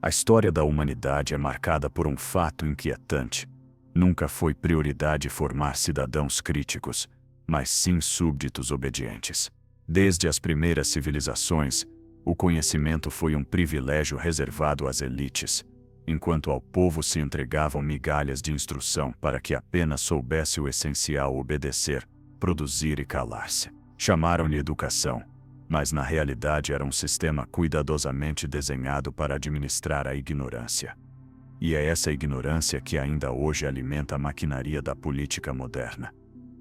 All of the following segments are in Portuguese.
A história da humanidade é marcada por um fato inquietante. Nunca foi prioridade formar cidadãos críticos, mas sim súbditos obedientes. Desde as primeiras civilizações, o conhecimento foi um privilégio reservado às elites, enquanto ao povo se entregavam migalhas de instrução para que apenas soubesse o essencial: obedecer, produzir e calar-se. Chamaram-lhe educação, mas na realidade era um sistema cuidadosamente desenhado para administrar a ignorância. E é essa ignorância que ainda hoje alimenta a maquinaria da política moderna.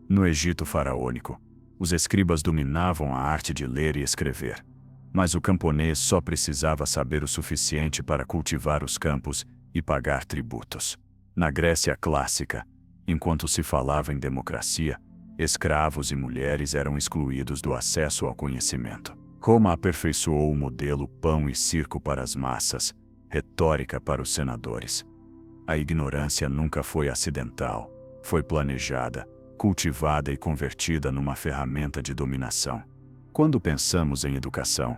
No Egito faraônico, os escribas dominavam a arte de ler e escrever. Mas o camponês só precisava saber o suficiente para cultivar os campos e pagar tributos. Na Grécia clássica, enquanto se falava em democracia, escravos e mulheres eram excluídos do acesso ao conhecimento. Roma aperfeiçoou o modelo pão e circo para as massas, retórica para os senadores. A ignorância nunca foi acidental, foi planejada, cultivada e convertida numa ferramenta de dominação. Quando pensamos em educação,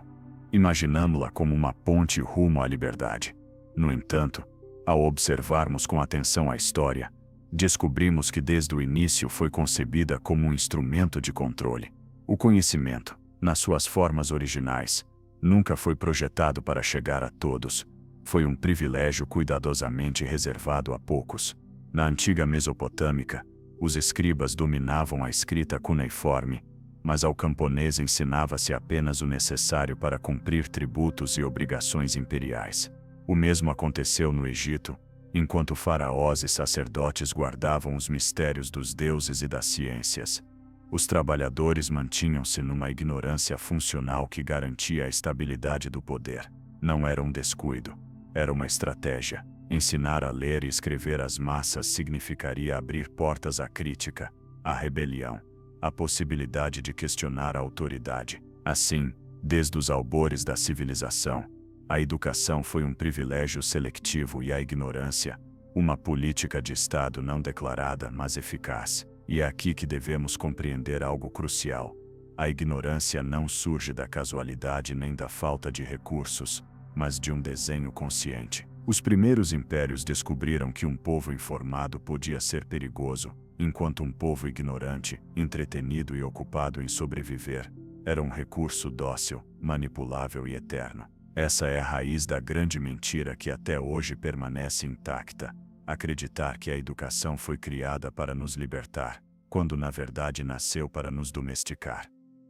imaginamos-la como uma ponte rumo à liberdade. No entanto, ao observarmos com atenção a história, descobrimos que desde o início foi concebida como um instrumento de controle. O conhecimento, nas suas formas originais, nunca foi projetado para chegar a todos. Foi um privilégio cuidadosamente reservado a poucos. Na antiga Mesopotâmica, os escribas dominavam a escrita cuneiforme, mas ao camponês ensinava-se apenas o necessário para cumprir tributos e obrigações imperiais. O mesmo aconteceu no Egito, enquanto faraós e sacerdotes guardavam os mistérios dos deuses e das ciências. Os trabalhadores mantinham-se numa ignorância funcional que garantia a estabilidade do poder. Não era um descuido, era uma estratégia. Ensinar a ler e escrever às massas significaria abrir portas à crítica, à rebelião, à possibilidade de questionar a autoridade. Assim, desde os albores da civilização, a educação foi um privilégio seletivo e a ignorância, uma política de Estado não declarada, mas eficaz. E é aqui que devemos compreender algo crucial. A ignorância não surge da casualidade nem da falta de recursos, mas de um desenho consciente. Os primeiros impérios descobriram que um povo informado podia ser perigoso, enquanto um povo ignorante, entretenido e ocupado em sobreviver, era um recurso dócil, manipulável e eterno. Essa é a raiz da grande mentira que até hoje permanece intacta: acreditar que a educação foi criada para nos libertar, quando na verdade nasceu para nos domesticar.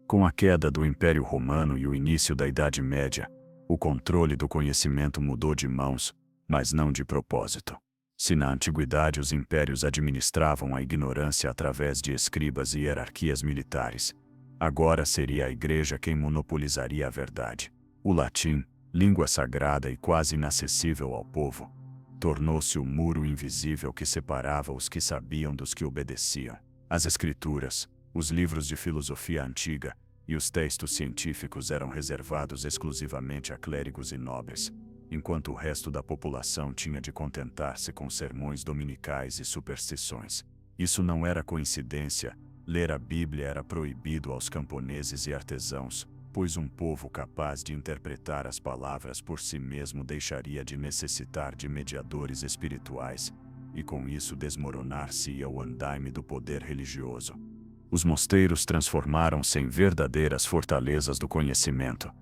Com a queda do Império Romano e o início da Idade Média, o controle do conhecimento mudou de mãos, mas não de propósito. Se na antiguidade os impérios administravam a ignorância através de escribas e hierarquias militares, agora seria a Igreja quem monopolizaria a verdade. O latim, língua sagrada e quase inacessível ao povo, tornou-se o muro invisível que separava os que sabiam dos que obedeciam. As escrituras, os livros de filosofia antiga e os textos científicos eram reservados exclusivamente a clérigos e nobres, enquanto o resto da população tinha de contentar-se com sermões dominicais e superstições. Isso não era coincidência. Ler a Bíblia era proibido aos camponeses e artesãos, pois um povo capaz de interpretar as palavras por si mesmo deixaria de necessitar de mediadores espirituais, e com isso desmoronar-se-ia o andaime do poder religioso. Os mosteiros transformaram-se em verdadeiras fortalezas do conhecimento,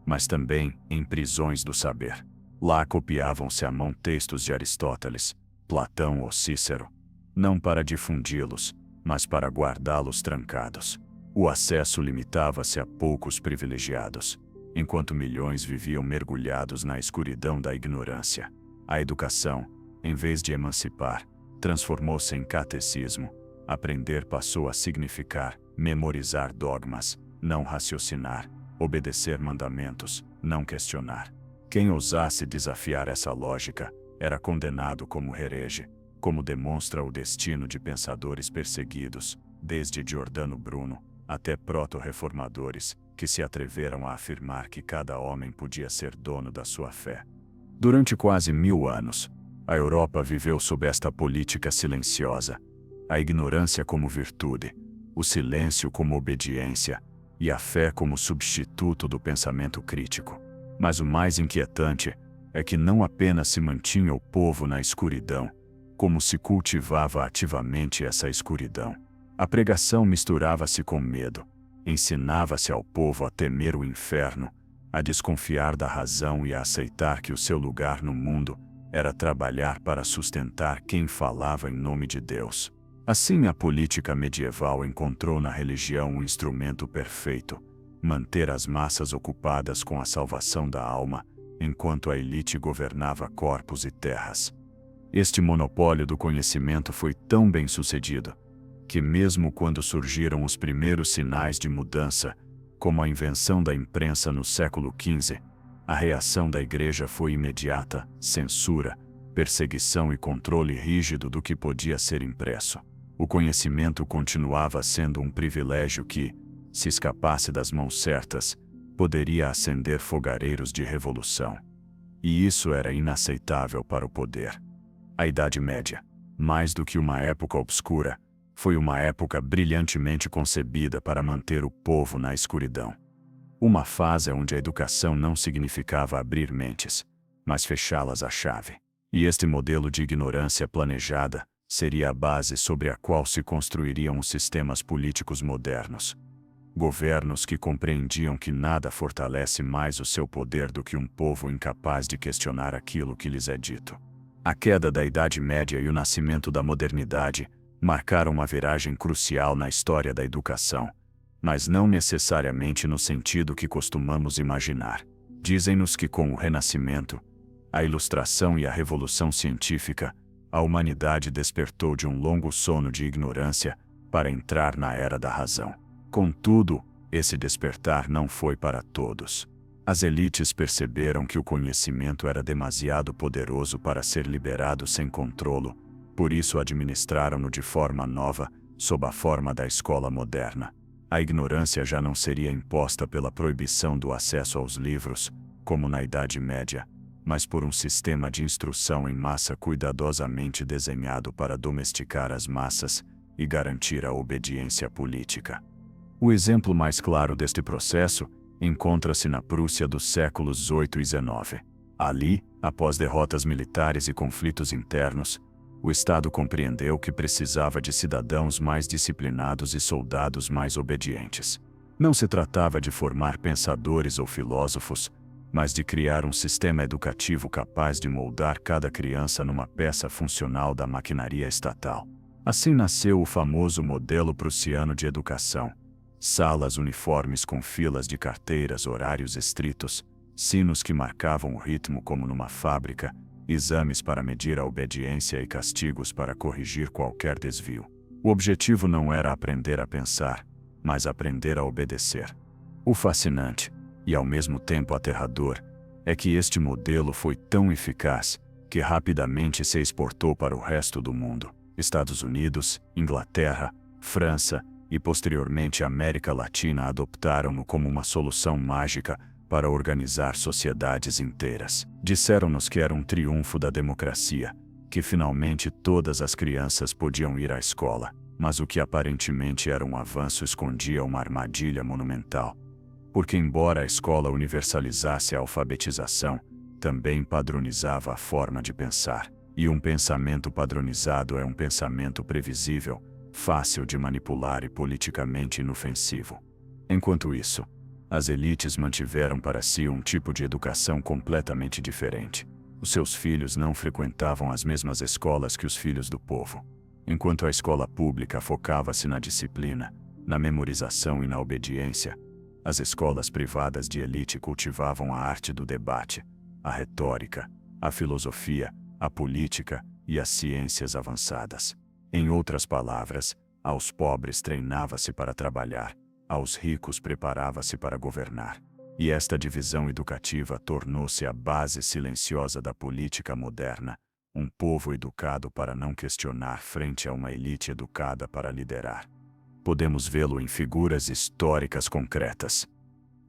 mas também em prisões do saber. Lá copiavam-se à mão textos de Aristóteles, Platão ou Cícero, não para difundi-los, mas para guardá-los trancados. O acesso limitava-se a poucos privilegiados, enquanto milhões viviam mergulhados na escuridão da ignorância. A educação, em vez de emancipar, transformou-se em catecismo. Aprender passou a significar memorizar dogmas, não raciocinar, obedecer mandamentos, não questionar. Quem ousasse desafiar essa lógica era condenado como herege, como demonstra o destino de pensadores perseguidos, desde Giordano Bruno até proto-reformadores, que se atreveram a afirmar que cada homem podia ser dono da sua fé. Durante quase 1000 anos, a Europa viveu sob esta política silenciosa: a ignorância como virtude, o silêncio como obediência e a fé como substituto do pensamento crítico. Mas o mais inquietante é que não apenas se mantinha o povo na escuridão, como se cultivava ativamente essa escuridão. A pregação misturava-se com medo, ensinava-se ao povo a temer o inferno, a desconfiar da razão e a aceitar que o seu lugar no mundo era trabalhar para sustentar quem falava em nome de Deus. Assim, a política medieval encontrou na religião um instrumento perfeito: manter as massas ocupadas com a salvação da alma, enquanto a elite governava corpos e terras. Este monopólio do conhecimento foi tão bem sucedido, que mesmo quando surgiram os primeiros sinais de mudança, como a invenção da imprensa no século XV, a reação da Igreja foi imediata: censura, perseguição e controle rígido do que podia ser impresso. O conhecimento continuava sendo um privilégio que, se escapasse das mãos certas, poderia acender fogareiros de revolução. E isso era inaceitável para o poder. A Idade Média, mais do que uma época obscura, foi uma época brilhantemente concebida para manter o povo na escuridão. Uma fase onde a educação não significava abrir mentes, mas fechá-las à chave. E este modelo de ignorância planejada seria a base sobre a qual se construiriam os sistemas políticos modernos. Governos que compreendiam que nada fortalece mais o seu poder do que um povo incapaz de questionar aquilo que lhes é dito. A queda da Idade Média e o nascimento da modernidade marcaram uma viragem crucial na história da educação, mas não necessariamente no sentido que costumamos imaginar. Dizem-nos que com o Renascimento, a Ilustração e a Revolução Científica, a humanidade despertou de um longo sono de ignorância para entrar na era da razão. Contudo, esse despertar não foi para todos. As elites perceberam que o conhecimento era demasiado poderoso para ser liberado sem controlo, por isso administraram-no de forma nova, sob a forma da escola moderna. A ignorância já não seria imposta pela proibição do acesso aos livros, como na Idade Média, mas por um sistema de instrução em massa cuidadosamente desenhado para domesticar as massas e garantir a obediência política. O exemplo mais claro deste processo encontra-se na Prússia dos séculos 8 e 19. Ali, após derrotas militares e conflitos internos, o Estado compreendeu que precisava de cidadãos mais disciplinados e soldados mais obedientes. Não se tratava de formar pensadores ou filósofos, mas de criar um sistema educativo capaz de moldar cada criança numa peça funcional da maquinaria estatal. Assim nasceu o famoso modelo prussiano de educação: salas uniformes com filas de carteiras, horários estritos, sinos que marcavam o ritmo como numa fábrica, exames para medir a obediência e castigos para corrigir qualquer desvio. O objetivo não era aprender a pensar, mas aprender a obedecer. O fascinante, e ao mesmo tempo aterrador, é que este modelo foi tão eficaz que rapidamente se exportou para o resto do mundo. Estados Unidos, Inglaterra, França e posteriormente América Latina adoptaram-no como uma solução mágica para organizar sociedades inteiras. Disseram-nos que era um triunfo da democracia, que finalmente todas as crianças podiam ir à escola, mas o que aparentemente era um avanço escondia uma armadilha monumental. Porque embora a escola universalizasse a alfabetização, também padronizava a forma de pensar. E um pensamento padronizado é um pensamento previsível, fácil de manipular e politicamente inofensivo. Enquanto isso, as elites mantiveram para si um tipo de educação completamente diferente. Os seus filhos não frequentavam as mesmas escolas que os filhos do povo. Enquanto a escola pública focava-se na disciplina, na memorização e na obediência, as escolas privadas de elite cultivavam a arte do debate, a retórica, a filosofia, a política e as ciências avançadas. Em outras palavras, aos pobres treinava-se para trabalhar, aos ricos preparava-se para governar. E esta divisão educativa tornou-se a base silenciosa da política moderna, um povo educado para não questionar frente a uma elite educada para liderar. Podemos vê-lo em figuras históricas concretas.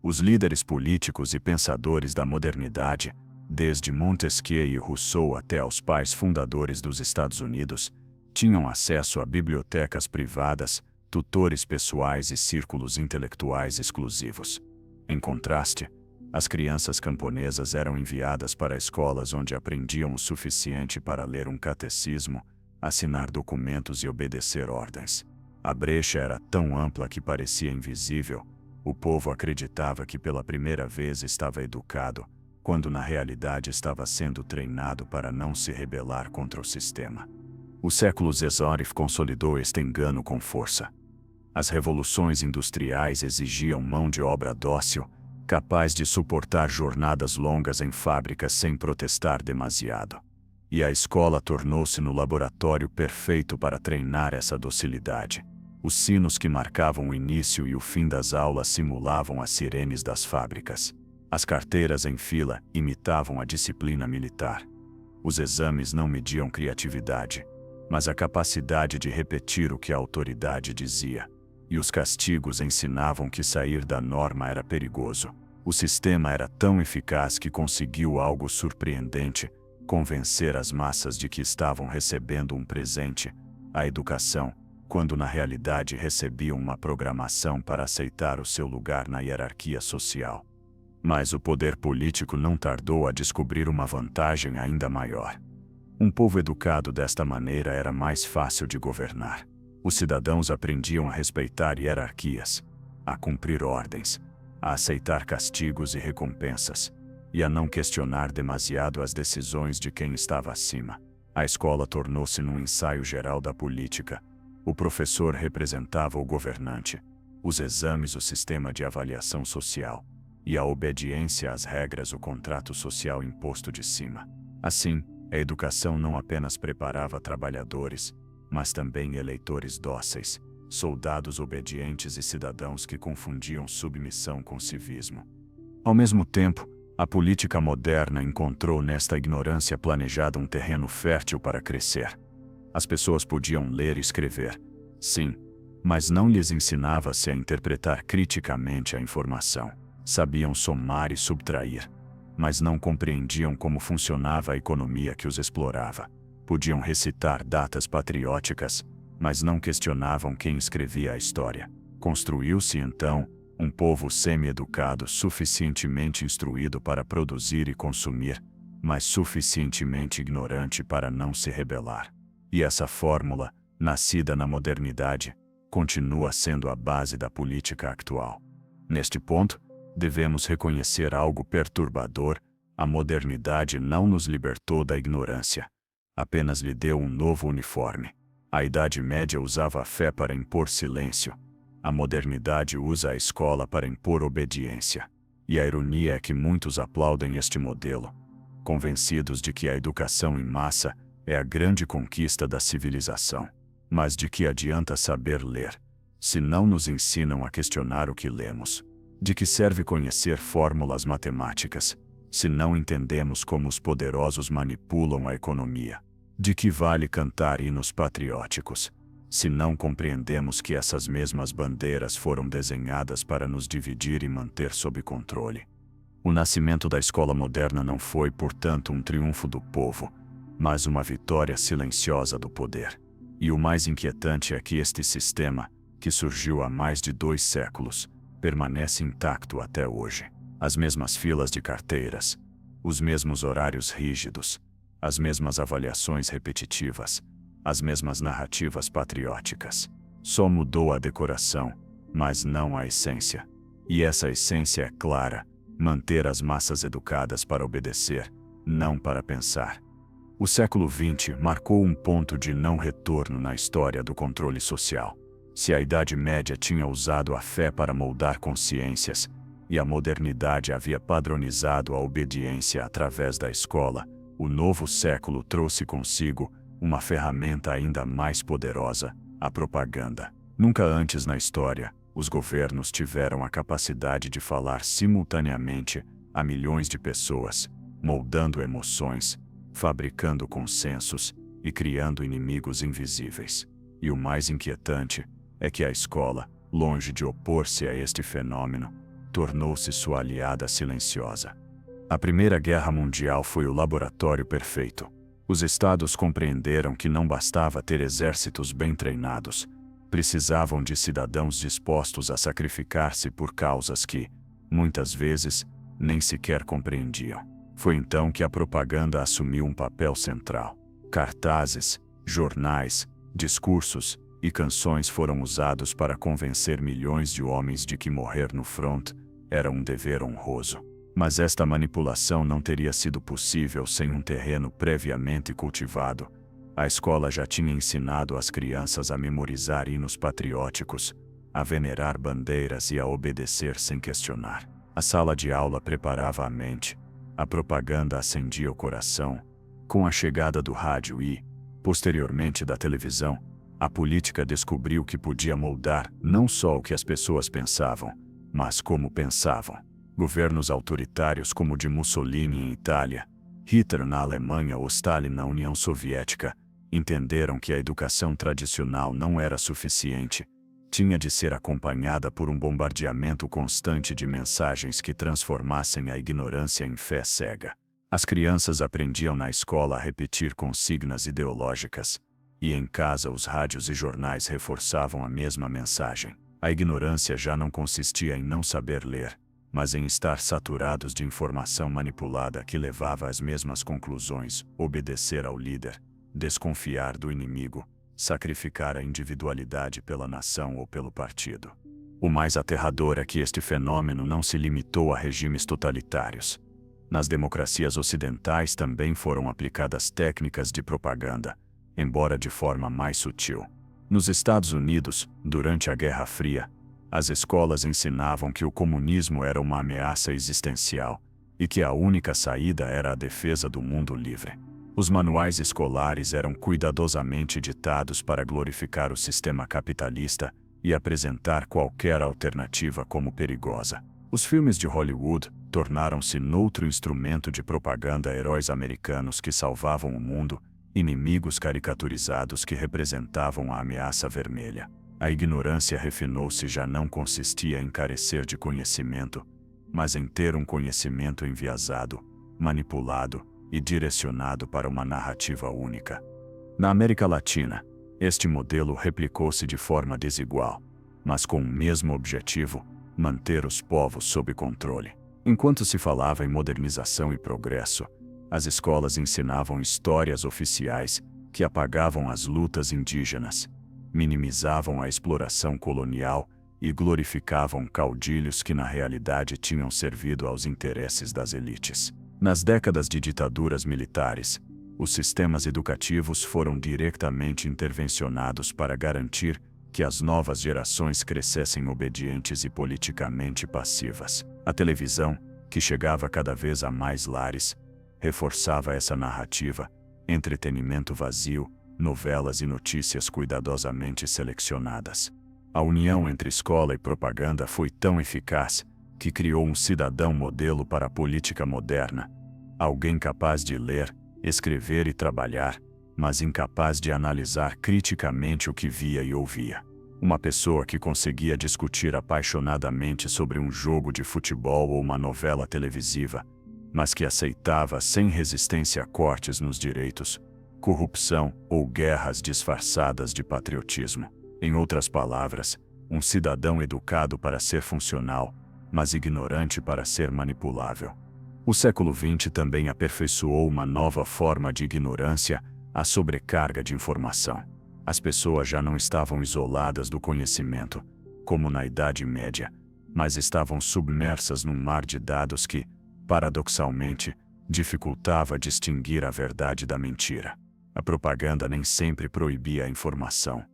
Os líderes políticos e pensadores da modernidade, desde Montesquieu e Rousseau até aos pais fundadores dos Estados Unidos, tinham acesso a bibliotecas privadas, tutores pessoais e círculos intelectuais exclusivos. Em contraste, As crianças camponesas eram enviadas para escolas onde aprendiam o suficiente para ler um catecismo, assinar documentos e obedecer ordens. A brecha era tão ampla que parecia invisível. O povo acreditava que pela primeira vez estava educado, quando na realidade estava sendo treinado para não se rebelar contra o sistema. O século XIX consolidou este engano com força. As revoluções industriais exigiam mão de obra dócil, capaz de suportar jornadas longas em fábricas sem protestar demasiado. E a escola tornou-se no laboratório perfeito para treinar essa docilidade. Os sinos que marcavam o início e o fim das aulas simulavam as sirenes das fábricas. As carteiras em fila imitavam a disciplina militar. Os exames não mediam criatividade, mas a capacidade de repetir o que a autoridade dizia. E os castigos ensinavam que sair da norma era perigoso. O sistema era tão eficaz que conseguiu algo surpreendente: convencer as massas de que estavam recebendo um presente, a educação, quando na realidade recebiam uma programação para aceitar o seu lugar na hierarquia social. Mas o poder político não tardou a descobrir uma vantagem ainda maior. Um povo educado desta maneira era mais fácil de governar. Os cidadãos aprendiam a respeitar hierarquias, a cumprir ordens, a aceitar castigos e recompensas, e a não questionar demasiado as decisões de quem estava acima. A escola tornou-se num ensaio geral da política. O professor representava o governante, os exames o sistema de avaliação social, e a obediência às regras o contrato social imposto de cima. Assim, a educação não apenas preparava trabalhadores, mas também eleitores dóceis, soldados obedientes e cidadãos que confundiam submissão com civismo. Ao mesmo tempo, a política moderna encontrou nesta ignorância planejada um terreno fértil para crescer. As pessoas podiam ler e escrever, sim, mas não lhes ensinava-se a interpretar criticamente a informação. Sabiam somar e subtrair, mas não compreendiam como funcionava a economia que os explorava. Podiam recitar datas patrióticas, mas não questionavam quem escrevia a história. Construiu-se então um povo semi-educado suficientemente instruído para produzir e consumir, mas suficientemente ignorante para não se rebelar. E essa fórmula, nascida na modernidade, continua sendo a base da política atual. Neste ponto, devemos reconhecer algo perturbador: a modernidade não nos libertou da ignorância. Apenas lhe deu um novo uniforme. A Idade Média usava a fé para impor silêncio. A modernidade usa a escola para impor obediência. E a ironia é que muitos aplaudem este modelo, convencidos de que a educação em massa é a grande conquista da civilização. Mas de que adianta saber ler, se não nos ensinam a questionar o que lemos? De que serve conhecer fórmulas matemáticas, se não entendemos como os poderosos manipulam a economia? De que vale cantar hinos patrióticos, se não compreendemos que essas mesmas bandeiras foram desenhadas para nos dividir e manter sob controle? O nascimento da escola moderna não foi, portanto, um triunfo do povo, mas uma vitória silenciosa do poder. E o mais inquietante é que este sistema, que surgiu há mais de 2 séculos, permanece intacto até hoje. As mesmas filas de carteiras, os mesmos horários rígidos, as mesmas avaliações repetitivas, as mesmas narrativas patrióticas. Só mudou a decoração, mas não a essência. E essa essência é clara: manter as massas educadas para obedecer, não para pensar. O século XX marcou um ponto de não retorno na história do controle social. Se a Idade Média tinha usado a fé para moldar consciências, e a modernidade havia padronizado a obediência através da escola, o novo século trouxe consigo uma ferramenta ainda mais poderosa: a propaganda. Nunca antes na história, os governos tiveram a capacidade de falar simultaneamente a milhões de pessoas, moldando emoções, fabricando consensos e criando inimigos invisíveis. E o mais inquietante é que a escola, longe de opor-se a este fenômeno, tornou-se sua aliada silenciosa. A Primeira Guerra Mundial foi o laboratório perfeito. Os estados compreenderam que não bastava ter exércitos bem treinados, precisavam de cidadãos dispostos a sacrificar-se por causas que, muitas vezes, nem sequer compreendiam. Foi então que a propaganda assumiu um papel central. Cartazes, jornais, discursos e canções foram usados para convencer milhões de homens de que morrer no front era um dever honroso. Mas esta manipulação não teria sido possível sem um terreno previamente cultivado. A escola já tinha ensinado as crianças a memorizar hinos patrióticos, a venerar bandeiras e a obedecer sem questionar. A sala de aula preparava a mente, a propaganda acendia o coração. Com a chegada do rádio e, posteriormente, da televisão, a política descobriu que podia moldar não só o que as pessoas pensavam, mas como pensavam. Governos autoritários como o de Mussolini em Itália, Hitler na Alemanha ou Stalin na União Soviética, entenderam que a educação tradicional não era suficiente. Tinha de ser acompanhada por um bombardeamento constante de mensagens que transformassem a ignorância em fé cega. As crianças aprendiam na escola a repetir consignas ideológicas, e em casa os rádios e jornais reforçavam a mesma mensagem. A ignorância já não consistia em não saber ler, mas em estar saturados de informação manipulada que levava às mesmas conclusões: obedecer ao líder, desconfiar do inimigo, sacrificar a individualidade pela nação ou pelo partido. O mais aterrador é que este fenômeno não se limitou a regimes totalitários. Nas democracias ocidentais também foram aplicadas técnicas de propaganda, embora de forma mais sutil. Nos Estados Unidos, durante a Guerra Fria, as escolas ensinavam que o comunismo era uma ameaça existencial e que a única saída era a defesa do mundo livre. Os manuais escolares eram cuidadosamente editados para glorificar o sistema capitalista e apresentar qualquer alternativa como perigosa. Os filmes de Hollywood tornaram-se noutro instrumento de propaganda: heróis americanos que salvavam o mundo, inimigos caricaturizados que representavam a ameaça vermelha. A ignorância refinou-se, já não consistia em carecer de conhecimento, mas em ter um conhecimento enviesado, manipulado e direcionado para uma narrativa única. Na América Latina, este modelo replicou-se de forma desigual, mas com o mesmo objetivo: manter os povos sob controle. Enquanto se falava em modernização e progresso, as escolas ensinavam histórias oficiais que apagavam as lutas indígenas, minimizavam a exploração colonial e glorificavam caudilhos que na realidade tinham servido aos interesses das elites. Nas décadas de ditaduras militares, os sistemas educativos foram diretamente intervencionados para garantir que as novas gerações crescessem obedientes e politicamente passivas. A televisão, que chegava cada vez a mais lares, reforçava essa narrativa: entretenimento vazio, novelas e notícias cuidadosamente selecionadas. A união entre escola e propaganda foi tão eficaz que criou um cidadão modelo para a política moderna. Alguém capaz de ler, escrever e trabalhar, mas incapaz de analisar criticamente o que via e ouvia. Uma pessoa que conseguia discutir apaixonadamente sobre um jogo de futebol ou uma novela televisiva, mas que aceitava sem resistência cortes nos direitos, corrupção ou guerras disfarçadas de patriotismo. Em outras palavras, um cidadão educado para ser funcional, mas ignorante para ser manipulável. O século XX também aperfeiçoou uma nova forma de ignorância: a sobrecarga de informação. As pessoas já não estavam isoladas do conhecimento, como na Idade Média, mas estavam submersas num mar de dados que, paradoxalmente, dificultava distinguir a verdade da mentira. A propaganda nem sempre proibia a informação.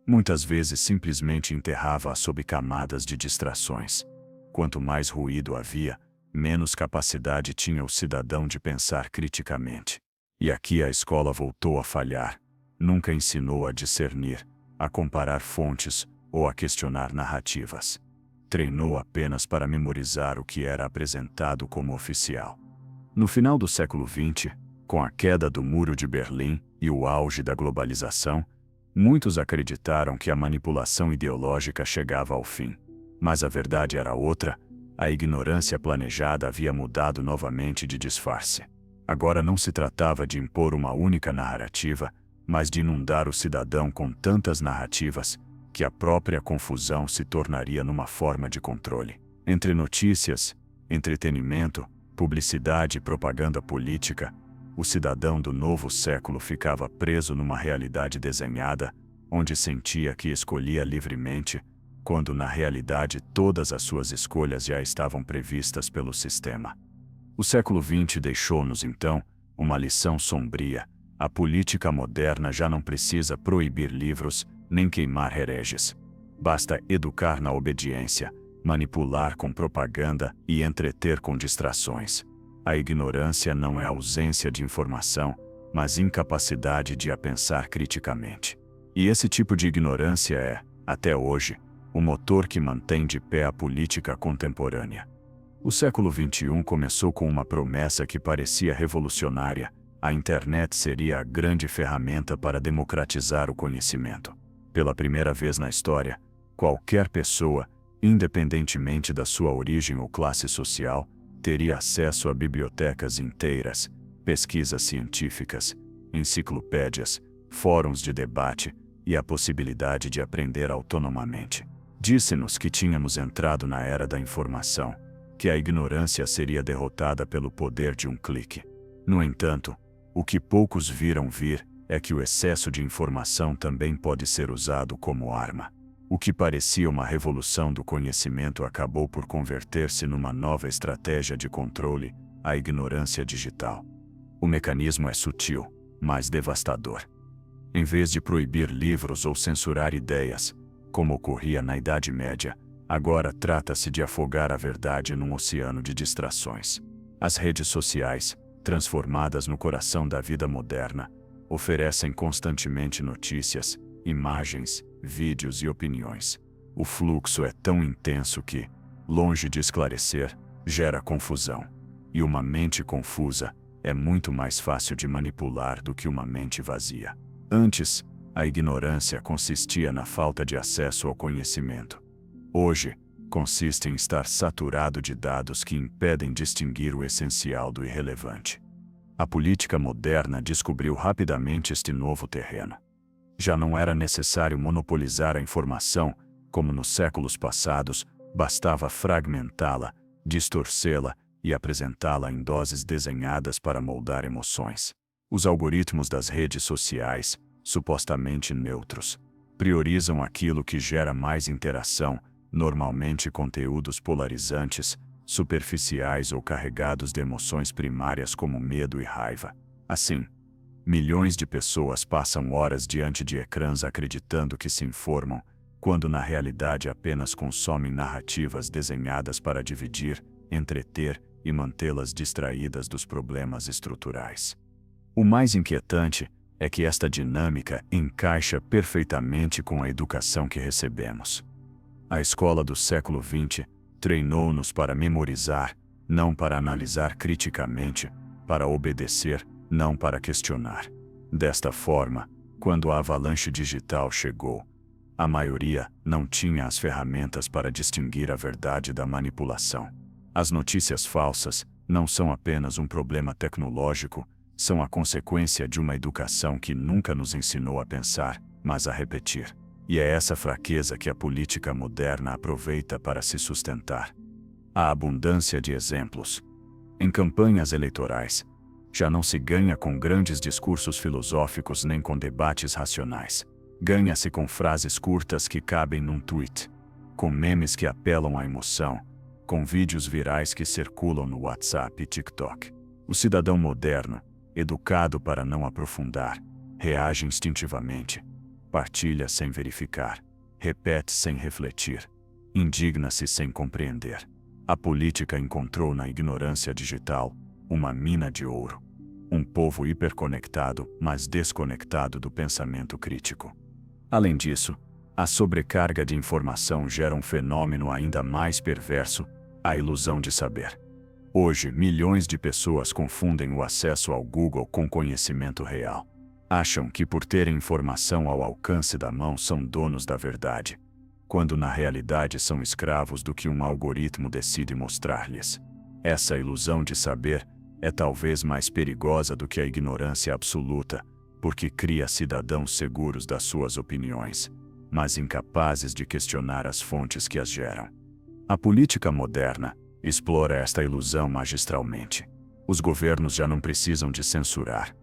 Muitas vezes simplesmente enterrava-a sob camadas de distrações. Quanto mais ruído havia, menos capacidade tinha o cidadão de pensar criticamente. E aqui a escola voltou a falhar. Nunca ensinou a discernir, a comparar fontes ou a questionar narrativas. Treinou apenas para memorizar o que era apresentado como oficial. No final do século XX, com a queda do Muro de Berlim e o auge da globalização, muitos acreditaram que a manipulação ideológica chegava ao fim. Mas a verdade era outra: a ignorância planejada havia mudado novamente de disfarce. Agora não se tratava de impor uma única narrativa, mas de inundar o cidadão com tantas narrativas que a própria confusão se tornaria numa forma de controle. Entre notícias, entretenimento, publicidade e propaganda política, o cidadão do novo século ficava preso numa realidade desenhada, onde sentia que escolhia livremente, quando na realidade todas as suas escolhas já estavam previstas pelo sistema. O século XX deixou-nos, então, uma lição sombria. A política moderna já não precisa proibir livros, nem queimar hereges. Basta educar na obediência, manipular com propaganda e entreter com distrações. A ignorância não é ausência de informação, mas incapacidade de a pensar criticamente. E esse tipo de ignorância é, até hoje, o motor que mantém de pé a política contemporânea. O século XXI começou com uma promessa que parecia revolucionária: a internet seria a grande ferramenta para democratizar o conhecimento. Pela primeira vez na história, qualquer pessoa, independentemente da sua origem ou classe social, teria acesso a bibliotecas inteiras, pesquisas científicas, enciclopédias, fóruns de debate e a possibilidade de aprender autonomamente. Disse-nos que tínhamos entrado na era da informação, que a ignorância seria derrotada pelo poder de um clique. No entanto, o que poucos viram vir é que o excesso de informação também pode ser usado como arma. O que parecia uma revolução do conhecimento acabou por converter-se numa nova estratégia de controle, a ignorância digital. O mecanismo é sutil, mas devastador. Em vez de proibir livros ou censurar ideias, como ocorria na Idade Média, agora trata-se de afogar a verdade num oceano de distrações. As redes sociais, transformadas no coração da vida moderna, oferecem constantemente notícias, imagens, vídeos e opiniões. O fluxo é tão intenso que, longe de esclarecer, gera confusão. E uma mente confusa é muito mais fácil de manipular do que uma mente vazia. Antes, a ignorância consistia na falta de acesso ao conhecimento. Hoje, consiste em estar saturado de dados que impedem distinguir o essencial do irrelevante. A política moderna descobriu rapidamente este novo terreno. Já não era necessário monopolizar a informação, como nos séculos passados, bastava fragmentá-la, distorcê-la e apresentá-la em doses desenhadas para moldar emoções. Os algoritmos das redes sociais, supostamente neutros, priorizam aquilo que gera mais interação, normalmente conteúdos polarizantes, superficiais ou carregados de emoções primárias como medo e raiva. Assim, milhões de pessoas passam horas diante de ecrãs acreditando que se informam, quando na realidade apenas consomem narrativas desenhadas para dividir, entreter e mantê-las distraídas dos problemas estruturais. O mais inquietante é que esta dinâmica encaixa perfeitamente com a educação que recebemos. A escola do século XX treinou-nos para memorizar, não para analisar criticamente, para obedecer, não para questionar. Desta forma, quando a avalanche digital chegou, a maioria não tinha as ferramentas para distinguir a verdade da manipulação. As notícias falsas não são apenas um problema tecnológico, são a consequência de uma educação que nunca nos ensinou a pensar, mas a repetir. E é essa fraqueza que a política moderna aproveita para se sustentar. A abundância de exemplos. Em campanhas eleitorais, já não se ganha com grandes discursos filosóficos nem com debates racionais. Ganha-se com frases curtas que cabem num tweet, com memes que apelam à emoção, com vídeos virais que circulam no WhatsApp e TikTok. O cidadão moderno, educado para não aprofundar, reage instintivamente, partilha sem verificar, repete sem refletir, indigna-se sem compreender. A política encontrou na ignorância digital uma mina de ouro. Um povo hiperconectado, mas desconectado do pensamento crítico. Além disso, a sobrecarga de informação gera um fenômeno ainda mais perverso, a ilusão de saber. Hoje, milhões de pessoas confundem o acesso ao Google com conhecimento real. Acham que por terem informação ao alcance da mão são donos da verdade, quando na realidade são escravos do que um algoritmo decide mostrar-lhes. Essa ilusão de saber é talvez mais perigosa do que a ignorância absoluta, porque cria cidadãos seguros das suas opiniões, mas incapazes de questionar as fontes que as geram. A política moderna, explora esta ilusão magistralmente. Os governos já não precisam de censurar.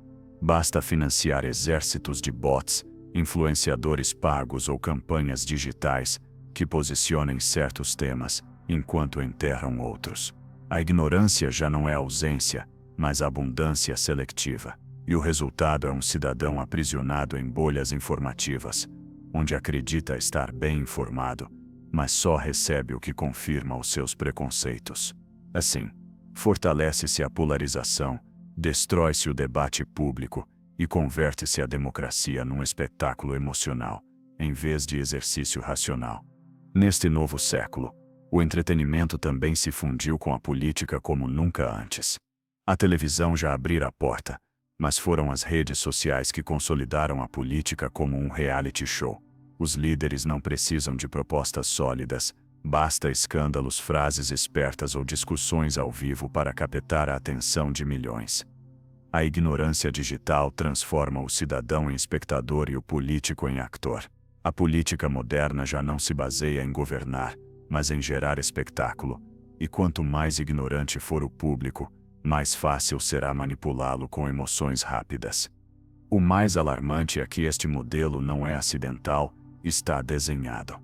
Basta financiar exércitos de bots, influenciadores pagos ou campanhas digitais que posicionem certos temas, enquanto enterram outros. A ignorância já não é ausência, mas abundância seletiva. E o resultado é um cidadão aprisionado em bolhas informativas, onde acredita estar bem informado, mas só recebe o que confirma os seus preconceitos. Assim, fortalece-se a polarização, destrói-se o debate público e converte-se a democracia num espetáculo emocional, em vez de exercício racional. Neste novo século, o entretenimento também se fundiu com a política como nunca antes. A televisão já abrira a porta, mas foram as redes sociais que consolidaram a política como um reality show. Os líderes não precisam de propostas sólidas, basta escândalos, frases espertas ou discussões ao vivo para captar a atenção de milhões. A ignorância digital transforma o cidadão em espectador e o político em actor. A política moderna já não se baseia em governar, mas em gerar espectáculo, e quanto mais ignorante for o público, mais fácil será manipulá-lo com emoções rápidas. O mais alarmante é que este modelo não é acidental, está desenhado.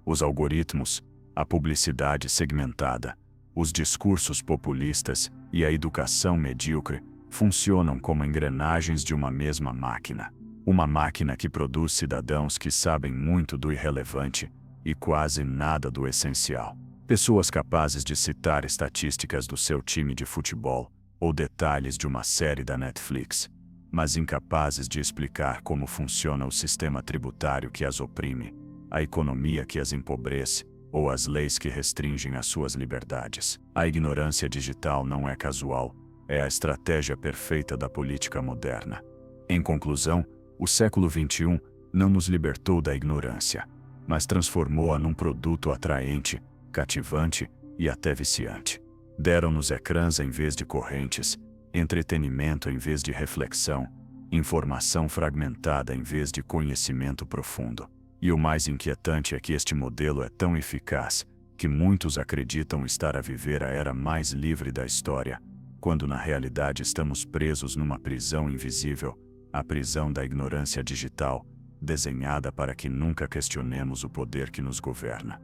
Os algoritmos, a publicidade segmentada, os discursos populistas e a educação medíocre funcionam como engrenagens de uma mesma máquina. Uma máquina que produz cidadãos que sabem muito do irrelevante e quase nada do essencial. Pessoas capazes de citar estatísticas do seu time de futebol ou detalhes de uma série da Netflix, mas incapazes de explicar como funciona o sistema tributário que as oprime, a economia que as empobrece ou as leis que restringem as suas liberdades. A ignorância digital não é casual, é a estratégia perfeita da política moderna. Em conclusão, o século XXI não nos libertou da ignorância, mas transformou-a num produto atraente, cativante e até viciante. Deram-nos ecrãs em vez de correntes, entretenimento em vez de reflexão, informação fragmentada em vez de conhecimento profundo. E o mais inquietante é que este modelo é tão eficaz que muitos acreditam estar a viver a era mais livre da história, quando na realidade estamos presos numa prisão invisível, a prisão da ignorância digital, desenhada para que nunca questionemos o poder que nos governa.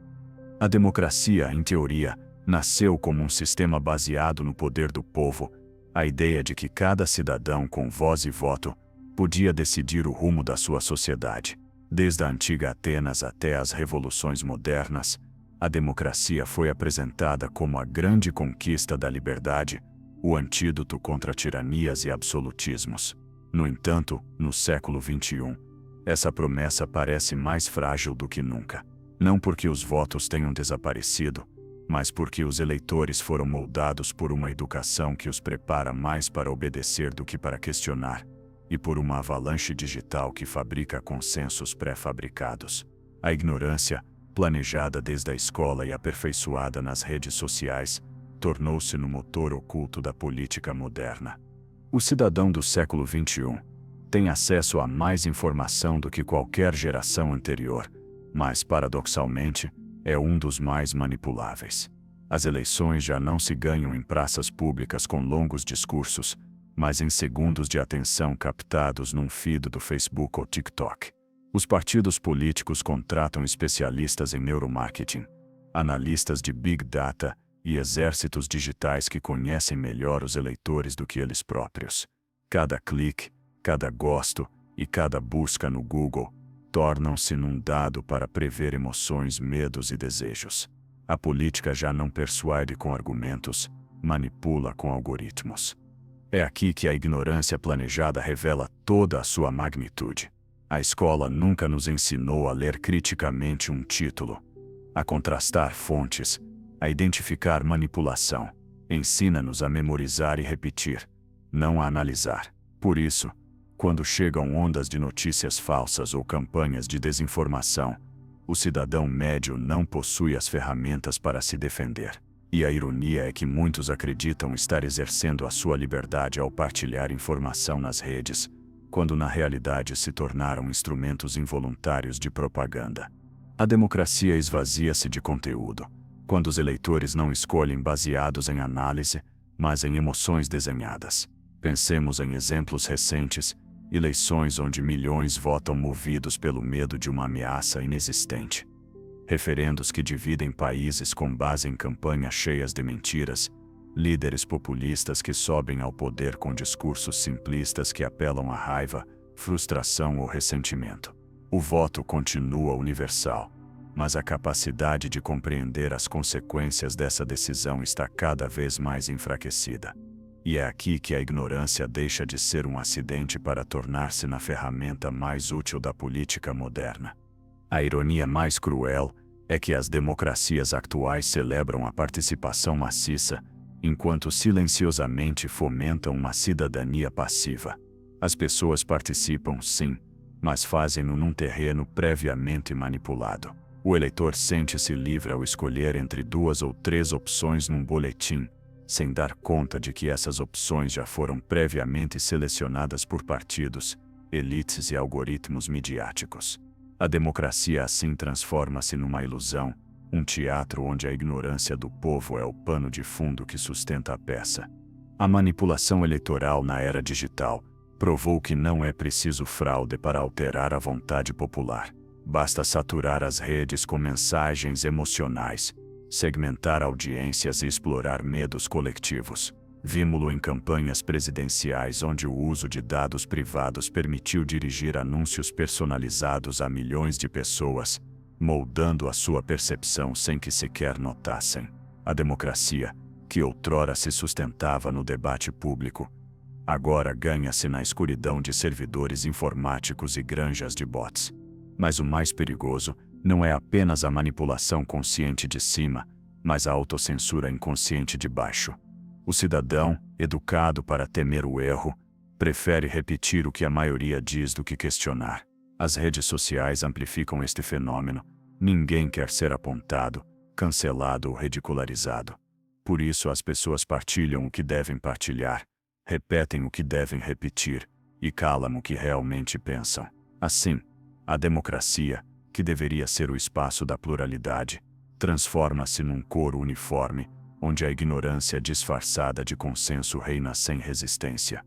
A democracia, em teoria, nasceu como um sistema baseado no poder do povo, a ideia de que cada cidadão com voz e voto podia decidir o rumo da sua sociedade. Desde a antiga Atenas até as revoluções modernas, a democracia foi apresentada como a grande conquista da liberdade, o antídoto contra tiranias e absolutismos. No entanto, no século XXI, essa promessa parece mais frágil do que nunca. Não porque os votos tenham desaparecido, mas porque os eleitores foram moldados por uma educação que os prepara mais para obedecer do que para questionar, e por uma avalanche digital que fabrica consensos pré-fabricados. A ignorância, planejada desde a escola e aperfeiçoada nas redes sociais, tornou-se no motor oculto da política moderna. O cidadão do século XXI tem acesso a mais informação do que qualquer geração anterior, mas, paradoxalmente, é um dos mais manipuláveis. As eleições já não se ganham em praças públicas com longos discursos, mas em segundos de atenção captados num feed do Facebook ou TikTok. Os partidos políticos contratam especialistas em neuromarketing, analistas de Big Data e exércitos digitais que conhecem melhor os eleitores do que eles próprios. Cada clique, cada gosto e cada busca no Google tornam-se num dado para prever emoções, medos e desejos. A política já não persuade com argumentos, manipula com algoritmos. É aqui que a ignorância planejada revela toda a sua magnitude. A escola nunca nos ensinou a ler criticamente um título, a contrastar fontes, a identificar manipulação. Ensina-nos a memorizar e repetir, não a analisar. Por isso, quando chegam ondas de notícias falsas ou campanhas de desinformação, o cidadão médio não possui as ferramentas para se defender. E a ironia é que muitos acreditam estar exercendo a sua liberdade ao partilhar informação nas redes, quando na realidade se tornaram instrumentos involuntários de propaganda. A democracia esvazia-se de conteúdo, quando os eleitores não escolhem baseados em análise, mas em emoções desenhadas. Pensemos em exemplos recentes, eleições onde milhões votam movidos pelo medo de uma ameaça inexistente. Referendos que dividem países com base em campanhas cheias de mentiras, líderes populistas que sobem ao poder com discursos simplistas que apelam à raiva, frustração ou ressentimento. O voto continua universal, mas a capacidade de compreender as consequências dessa decisão está cada vez mais enfraquecida. E é aqui que a ignorância deixa de ser um acidente para tornar-se na ferramenta mais útil da política moderna. A ironia mais cruel é que as democracias atuais celebram a participação maciça, enquanto silenciosamente fomentam uma cidadania passiva. As pessoas participam, sim, mas fazem-no num terreno previamente manipulado. O eleitor sente-se livre ao escolher entre 2 ou 3 opções num boletim, sem dar conta de que essas opções já foram previamente selecionadas por partidos, elites e algoritmos midiáticos. A democracia assim transforma-se numa ilusão, um teatro onde a ignorância do povo é o pano de fundo que sustenta a peça. A manipulação eleitoral na era digital provou que não é preciso fraude para alterar a vontade popular. Basta saturar as redes com mensagens emocionais, segmentar audiências e explorar medos coletivos. Vimos-lo em campanhas presidenciais onde o uso de dados privados permitiu dirigir anúncios personalizados a milhões de pessoas, moldando a sua percepção sem que sequer notassem. A democracia, que outrora se sustentava no debate público, agora ganha-se na escuridão de servidores informáticos e granjas de bots. Mas o mais perigoso não é apenas a manipulação consciente de cima, mas a autocensura inconsciente de baixo. O cidadão, educado para temer o erro, prefere repetir o que a maioria diz do que questionar. As redes sociais amplificam este fenômeno. Ninguém quer ser apontado, cancelado ou ridicularizado. Por isso as pessoas partilham o que devem partilhar, repetem o que devem repetir e calam o que realmente pensam. Assim, a democracia, que deveria ser o espaço da pluralidade, transforma-se num coro uniforme, onde a ignorância disfarçada de consenso reina sem resistência.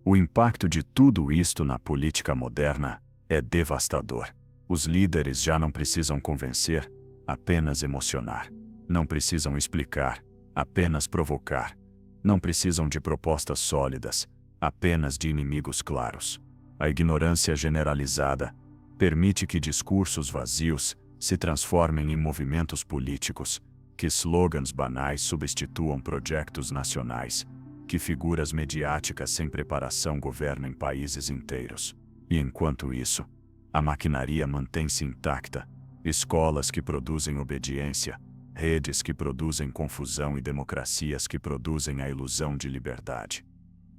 O impacto de tudo isto na política moderna é devastador. Os líderes já não precisam convencer, apenas emocionar. Não precisam explicar, apenas provocar. Não precisam de propostas sólidas, apenas de inimigos claros. A ignorância generalizada permite que discursos vazios se transformem em movimentos políticos, que slogans banais substituam projetos nacionais, que figuras mediáticas sem preparação governem países inteiros. E enquanto isso, a maquinaria mantém-se intacta, escolas que produzem obediência, redes que produzem confusão e democracias que produzem a ilusão de liberdade.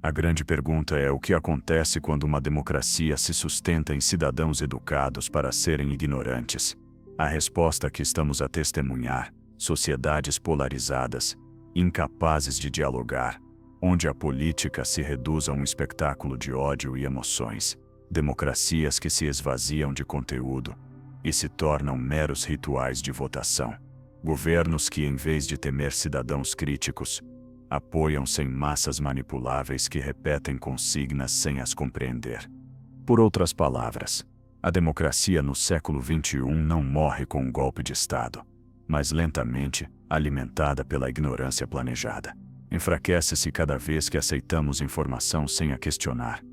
A grande pergunta é o que acontece quando uma democracia se sustenta em cidadãos educados para serem ignorantes. A resposta que estamos a testemunhar: sociedades polarizadas, incapazes de dialogar, onde a política se reduz a um espetáculo de ódio e emoções. Democracias que se esvaziam de conteúdo e se tornam meros rituais de votação. Governos que, em vez de temer cidadãos críticos, apoiam-se em massas manipuláveis que repetem consignas sem as compreender. Por outras palavras, a democracia no século XXI não morre com um golpe de Estado, mas lentamente, alimentada pela ignorância planejada. Enfraquece-se cada vez que aceitamos informação sem a questionar,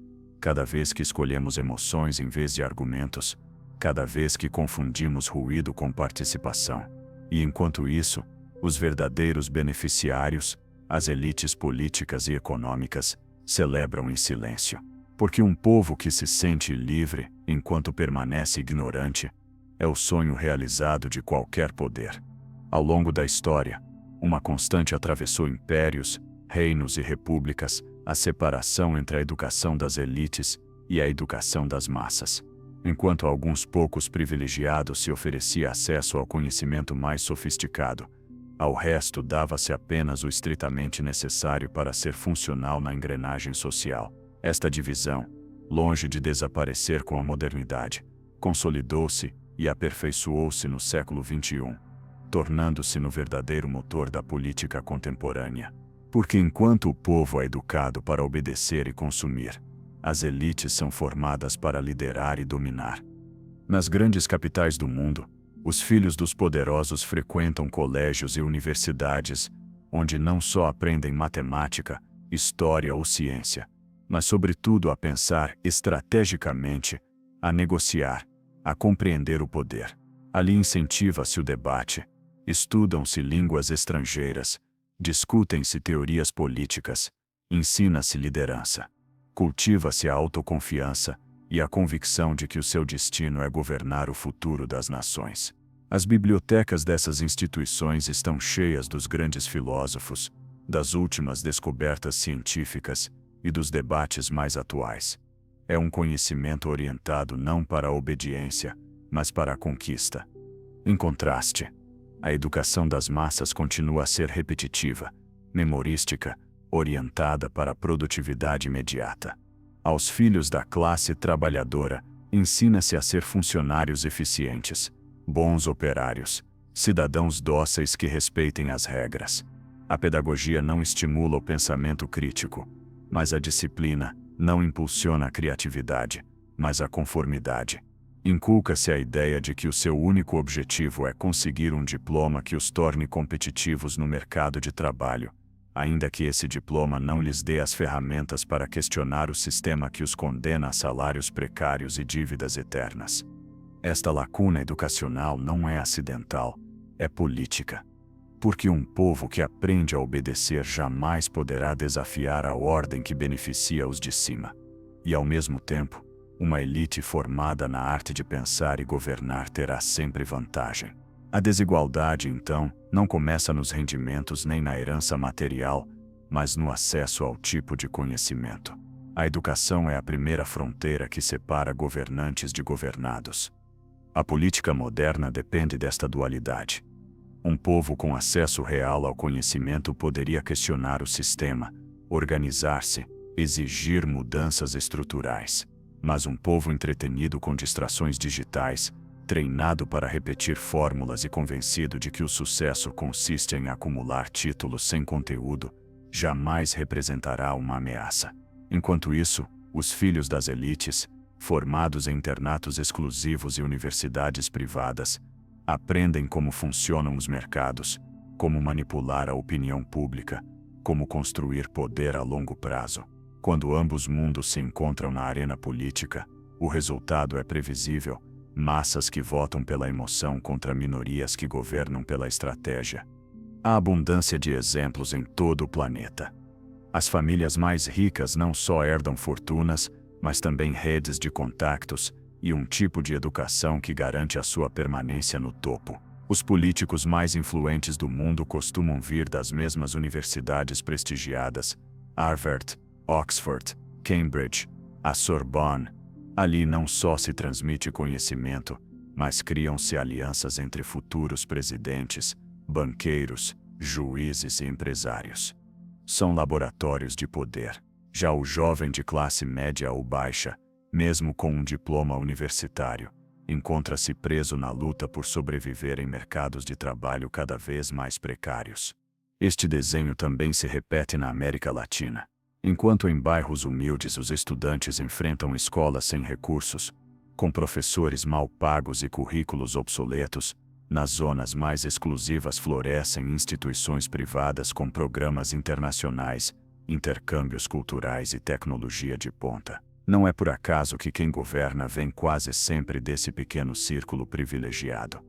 cada vez que escolhemos emoções em vez de argumentos, cada vez que confundimos ruído com participação. E enquanto isso, os verdadeiros beneficiários, as elites políticas e econômicas, celebram em silêncio. Porque um povo que se sente livre, enquanto permanece ignorante, é o sonho realizado de qualquer poder. Ao longo da história, uma constante atravessou impérios, reinos e repúblicas, a separação entre a educação das elites e a educação das massas. Enquanto a alguns poucos privilegiados se oferecia acesso ao conhecimento mais sofisticado, ao resto dava-se apenas o estritamente necessário para ser funcional na engrenagem social. Esta divisão, longe de desaparecer com a modernidade, consolidou-se e aperfeiçoou-se no século XXI. tornando-se no verdadeiro motor da política contemporânea. Porque enquanto o povo é educado para obedecer e consumir, as elites são formadas para liderar e dominar. Nas grandes capitais do mundo, os filhos dos poderosos frequentam colégios e universidades, onde não só aprendem matemática, história ou ciência, mas sobretudo a pensar estrategicamente, a negociar, a compreender o poder. Ali incentiva-se o debate, estudam-se línguas estrangeiras, discutem-se teorias políticas, ensina-se liderança, cultiva-se a autoconfiança e a convicção de que o seu destino é governar o futuro das nações. As bibliotecas dessas instituições estão cheias dos grandes filósofos, das últimas descobertas científicas e dos debates mais atuais. É um conhecimento orientado não para a obediência, mas para a conquista. Em contraste, a educação das massas continua a ser repetitiva, memorística, orientada para a produtividade imediata. Aos filhos da classe trabalhadora, ensina-se a ser funcionários eficientes, bons operários, cidadãos dóceis que respeitem as regras. A pedagogia não estimula o pensamento crítico, mas a disciplina não impulsiona a criatividade, mas a conformidade. Inculca-se a ideia de que o seu único objetivo é conseguir um diploma que os torne competitivos no mercado de trabalho, ainda que esse diploma não lhes dê as ferramentas para questionar o sistema que os condena a salários precários e dívidas eternas. Esta lacuna educacional não é acidental, é política. Porque um povo que aprende a obedecer jamais poderá desafiar a ordem que beneficia os de cima. E ao mesmo tempo, uma elite formada na arte de pensar e governar terá sempre vantagem. A desigualdade, então, não começa nos rendimentos nem na herança material, mas no acesso ao tipo de conhecimento. A educação é a primeira fronteira que separa governantes de governados. A política moderna depende desta dualidade. Um povo com acesso real ao conhecimento poderia questionar o sistema, organizar-se, exigir mudanças estruturais. Mas um povo entretenido com distrações digitais, treinado para repetir fórmulas e convencido de que o sucesso consiste em acumular títulos sem conteúdo, jamais representará uma ameaça. Enquanto isso, os filhos das elites, formados em internatos exclusivos e universidades privadas, aprendem como funcionam os mercados, como manipular a opinião pública, como construir poder a longo prazo. Quando ambos mundos se encontram na arena política, o resultado é previsível: massas que votam pela emoção contra minorias que governam pela estratégia. Há abundância de exemplos em todo o planeta. As famílias mais ricas não só herdam fortunas, mas também redes de contactos e um tipo de educação que garante a sua permanência no topo. Os políticos mais influentes do mundo costumam vir das mesmas universidades prestigiadas: Harvard, Oxford, Cambridge, a Sorbonne. Ali não só se transmite conhecimento, mas criam-se alianças entre futuros presidentes, banqueiros, juízes e empresários. São laboratórios de poder. Já o jovem de classe média ou baixa, mesmo com um diploma universitário, encontra-se preso na luta por sobreviver em mercados de trabalho cada vez mais precários. Este desenho também se repete na América Latina. Enquanto em bairros humildes os estudantes enfrentam escolas sem recursos, com professores mal pagos e currículos obsoletos, nas zonas mais exclusivas florescem instituições privadas com programas internacionais, intercâmbios culturais e tecnologia de ponta. Não é por acaso que quem governa vem quase sempre desse pequeno círculo privilegiado.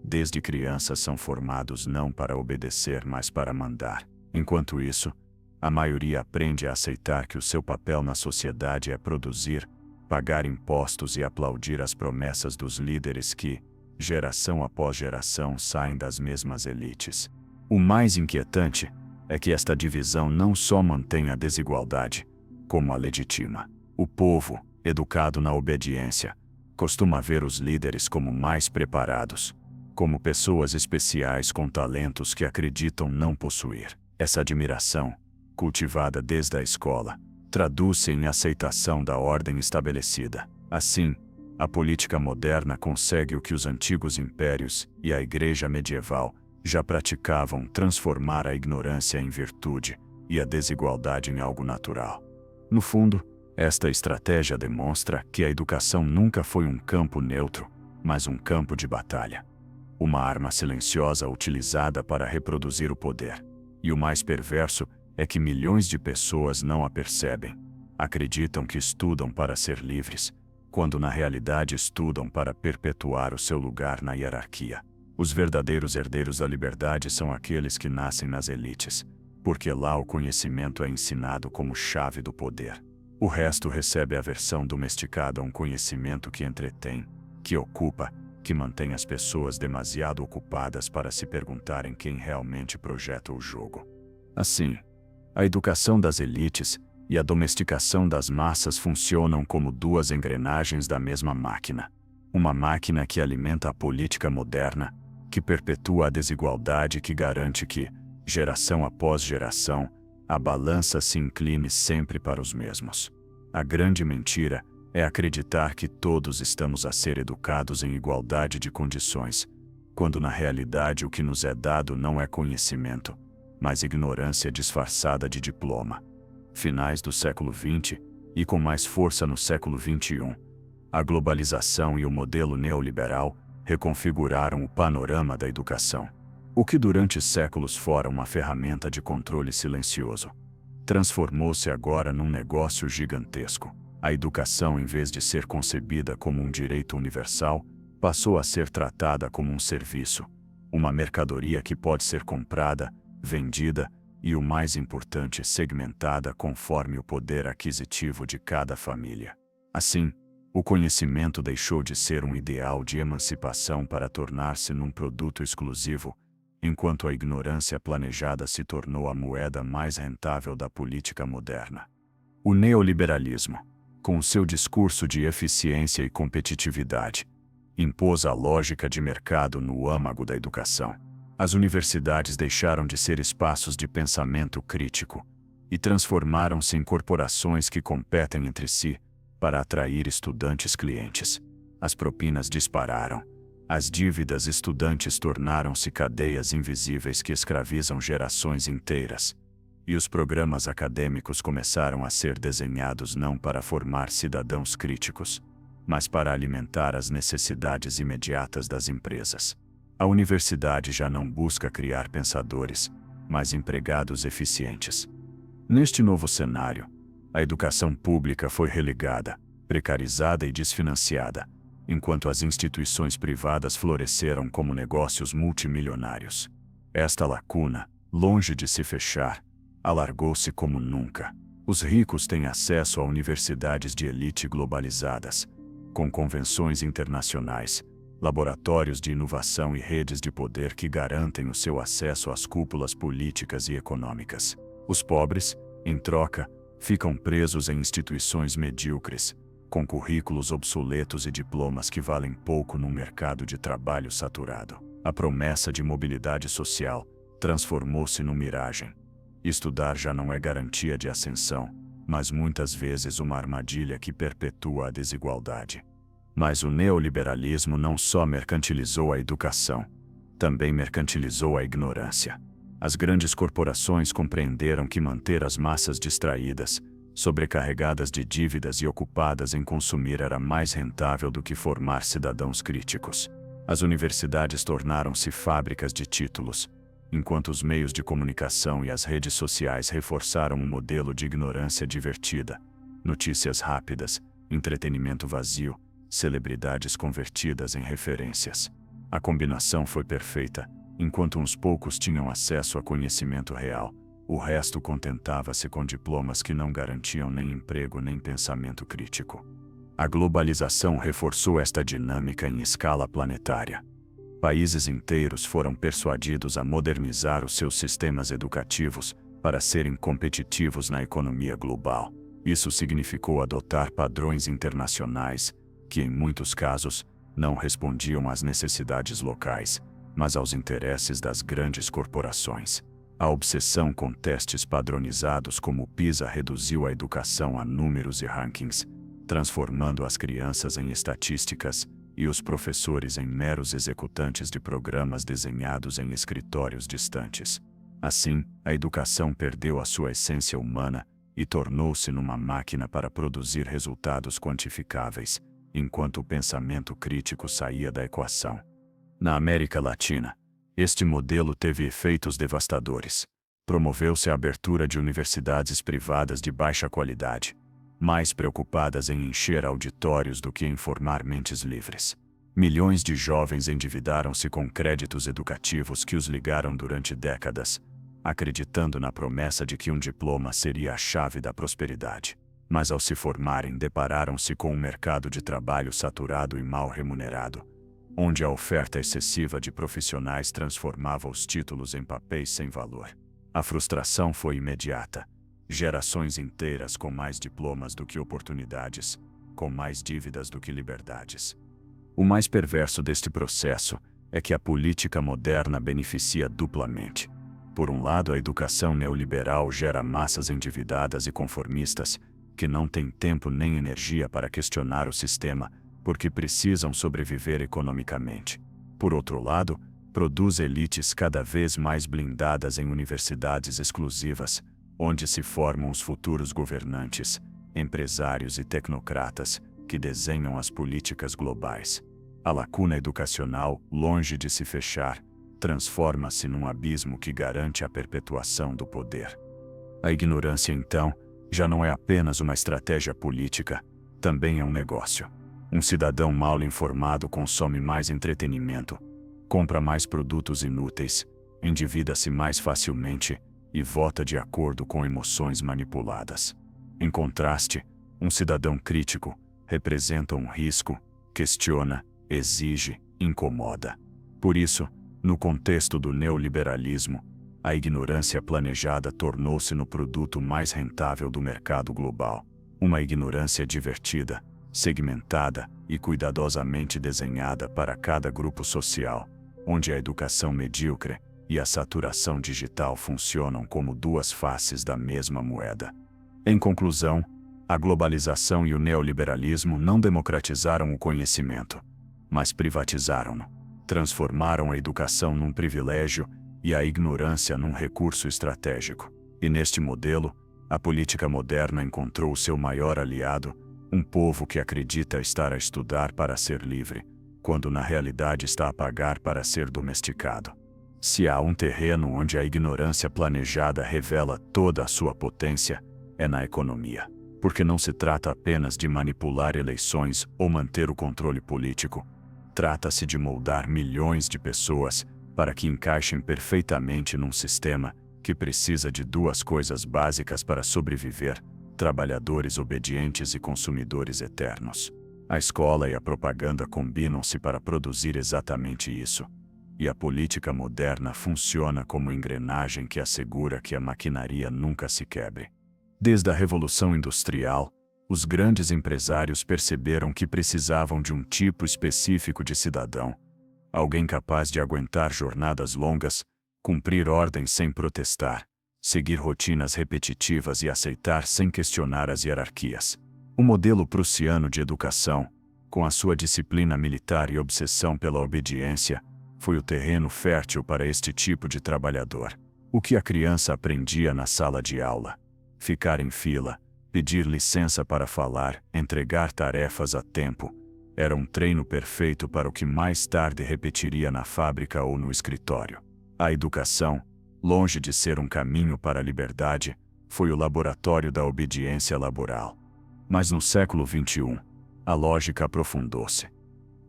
Desde crianças são formados não para obedecer, mas para mandar. Enquanto isso, a maioria aprende a aceitar que o seu papel na sociedade é produzir, pagar impostos e aplaudir as promessas dos líderes que, geração após geração, saem das mesmas elites. O mais inquietante é que esta divisão não só mantém a desigualdade, como a legitima. O povo, educado na obediência, costuma ver os líderes como mais preparados, como pessoas especiais com talentos que acreditam não possuir. Essa admiração, cultivada desde a escola, traduz-se em aceitação da ordem estabelecida. Assim, A política moderna consegue o que os antigos impérios e a Igreja medieval já praticavam: transformar a ignorância em virtude e a desigualdade em algo natural. No fundo, esta estratégia demonstra que a educação nunca foi um campo neutro, mas um campo de batalha. Uma arma silenciosa utilizada para reproduzir o poder. E o mais perverso é que milhões de pessoas não a percebem. Acreditam que estudam para ser livres, quando na realidade estudam para perpetuar o seu lugar na hierarquia. Os verdadeiros herdeiros da liberdade são aqueles que nascem nas elites, porque lá o conhecimento é ensinado como chave do poder. O resto recebe a versão domesticada a um conhecimento que entretém, que ocupa, que mantém as pessoas demasiado ocupadas para se perguntarem quem realmente projeta o jogo. Assim, a educação das elites e a domesticação das massas funcionam como duas engrenagens da mesma máquina. Uma máquina que alimenta a política moderna, que perpetua a desigualdade, que garante que, geração após geração, a balança se incline sempre para os mesmos. A grande mentira é acreditar que todos estamos a ser educados em igualdade de condições, quando na realidade o que nos é dado não é conhecimento, mas ignorância disfarçada de diploma. Finais do século XX, e com mais força no século XXI, a globalização e o modelo neoliberal reconfiguraram o panorama da educação. O que durante séculos fora uma ferramenta de controle silencioso, transformou-se agora num negócio gigantesco. A educação, em vez de ser concebida como um direito universal, passou a ser tratada como um serviço, uma mercadoria que pode ser comprada, vendida e, o mais importante, segmentada conforme o poder aquisitivo de cada família. Assim, o conhecimento deixou de ser um ideal de emancipação para tornar-se num produto exclusivo, enquanto a ignorância planejada se tornou a moeda mais rentável da política moderna. O neoliberalismo, com seu discurso de eficiência e competitividade, impôs a lógica de mercado no âmago da educação. As universidades deixaram de ser espaços de pensamento crítico e transformaram-se em corporações que competem entre si para atrair estudantes clientes. As propinas dispararam. As dívidas estudantes tornaram-se cadeias invisíveis que escravizam gerações inteiras. E os programas acadêmicos começaram a ser desenhados não para formar cidadãos críticos, mas para alimentar as necessidades imediatas das empresas. A universidade já não busca criar pensadores, mas empregados eficientes. Neste novo cenário, a educação pública foi relegada, precarizada e desfinanciada, enquanto as instituições privadas floresceram como negócios multimilionários. Esta lacuna, longe de se fechar, alargou-se como nunca. Os ricos têm acesso a universidades de elite globalizadas, com convenções internacionais, laboratórios de inovação e redes de poder que garantem o seu acesso às cúpulas políticas e econômicas. Os pobres, em troca, ficam presos em instituições medíocres, com currículos obsoletos e diplomas que valem pouco num mercado de trabalho saturado. A promessa de mobilidade social transformou-se numa miragem. Estudar já não é garantia de ascensão, mas muitas vezes uma armadilha que perpetua a desigualdade. Mas o neoliberalismo não só mercantilizou a educação, também mercantilizou a ignorância. As grandes corporações compreenderam que manter as massas distraídas, sobrecarregadas de dívidas e ocupadas em consumir era mais rentável do que formar cidadãos críticos. As universidades tornaram-se fábricas de títulos, enquanto os meios de comunicação e as redes sociais reforçaram um modelo de ignorância divertida, notícias rápidas, entretenimento vazio, celebridades convertidas em referências. A combinação foi perfeita. Enquanto uns poucos tinham acesso a conhecimento real, o resto contentava-se com diplomas que não garantiam nem emprego nem pensamento crítico. A globalização reforçou esta dinâmica em escala planetária. Países inteiros foram persuadidos a modernizar os seus sistemas educativos para serem competitivos na economia global. Isso significou adotar padrões internacionais que, em muitos casos, não respondiam às necessidades locais, mas aos interesses das grandes corporações. A obsessão com testes padronizados como o PISA reduziu a educação a números e rankings, transformando as crianças em estatísticas e os professores em meros executantes de programas desenhados em escritórios distantes. Assim, a educação perdeu a sua essência humana e tornou-se numa máquina para produzir resultados quantificáveis, enquanto o pensamento crítico saía da equação. Na América Latina, este modelo teve efeitos devastadores. Promoveu-se a abertura de universidades privadas de baixa qualidade, mais preocupadas em encher auditórios do que em formar mentes livres. Milhões de jovens endividaram-se com créditos educativos que os ligaram durante décadas, acreditando na promessa de que um diploma seria a chave da prosperidade. Mas ao se formarem, depararam-se com um mercado de trabalho saturado e mal remunerado, onde a oferta excessiva de profissionais transformava os títulos em papéis sem valor. A frustração foi imediata. Gerações inteiras com mais diplomas do que oportunidades, com mais dívidas do que liberdades. O mais perverso deste processo é que a política moderna beneficia duplamente. Por um lado, a educação neoliberal gera massas endividadas e conformistas, que não têm tempo nem energia para questionar o sistema, porque precisam sobreviver economicamente. Por outro lado, produz elites cada vez mais blindadas em universidades exclusivas, onde se formam os futuros governantes, empresários e tecnocratas que desenham as políticas globais. A lacuna educacional, longe de se fechar, transforma-se num abismo que garante a perpetuação do poder. A ignorância, então, já não é apenas uma estratégia política, também é um negócio. Um cidadão mal informado consome mais entretenimento, compra mais produtos inúteis, endivida-se mais facilmente e vota de acordo com emoções manipuladas. Em contraste, um cidadão crítico representa um risco, questiona, exige, incomoda. Por isso, no contexto do neoliberalismo, a ignorância planejada tornou-se no produto mais rentável do mercado global. Uma ignorância divertida, segmentada e cuidadosamente desenhada para cada grupo social, onde a educação medíocre e a saturação digital funcionam como duas faces da mesma moeda. Em conclusão, a globalização e o neoliberalismo não democratizaram o conhecimento, mas privatizaram-no. Transformaram a educação num privilégio e a ignorância num recurso estratégico. E neste modelo, a política moderna encontrou seu maior aliado, um povo que acredita estar a estudar para ser livre, quando na realidade está a pagar para ser domesticado. Se há um terreno onde a ignorância planejada revela toda a sua potência, é na economia. Porque não se trata apenas de manipular eleições ou manter o controle político. Trata-se de moldar milhões de pessoas para que encaixem perfeitamente num sistema que precisa de duas coisas básicas para sobreviver: trabalhadores obedientes e consumidores eternos. A escola e a propaganda combinam-se para produzir exatamente isso. E a política moderna funciona como engrenagem que assegura que a maquinaria nunca se quebre. Desde a Revolução Industrial, os grandes empresários perceberam que precisavam de um tipo específico de cidadão, alguém capaz de aguentar jornadas longas, cumprir ordens sem protestar, seguir rotinas repetitivas e aceitar sem questionar as hierarquias. O modelo prussiano de educação, com a sua disciplina militar e obsessão pela obediência, foi o terreno fértil para este tipo de trabalhador. O que a criança aprendia na sala de aula: ficar em fila, pedir licença para falar, entregar tarefas a tempo, era um treino perfeito para o que mais tarde repetiria na fábrica ou no escritório. A educação, longe de ser um caminho para a liberdade, foi o laboratório da obediência laboral. Mas no século XXI, a lógica aprofundou-se.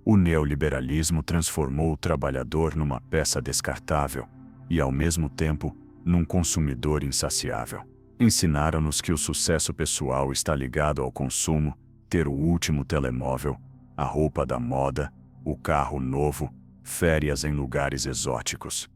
O neoliberalismo transformou o trabalhador numa peça descartável e, ao mesmo tempo, num consumidor insaciável. Ensinaram-nos que o sucesso pessoal está ligado ao consumo, ter o último telemóvel, a roupa da moda, o carro novo, férias em lugares exóticos.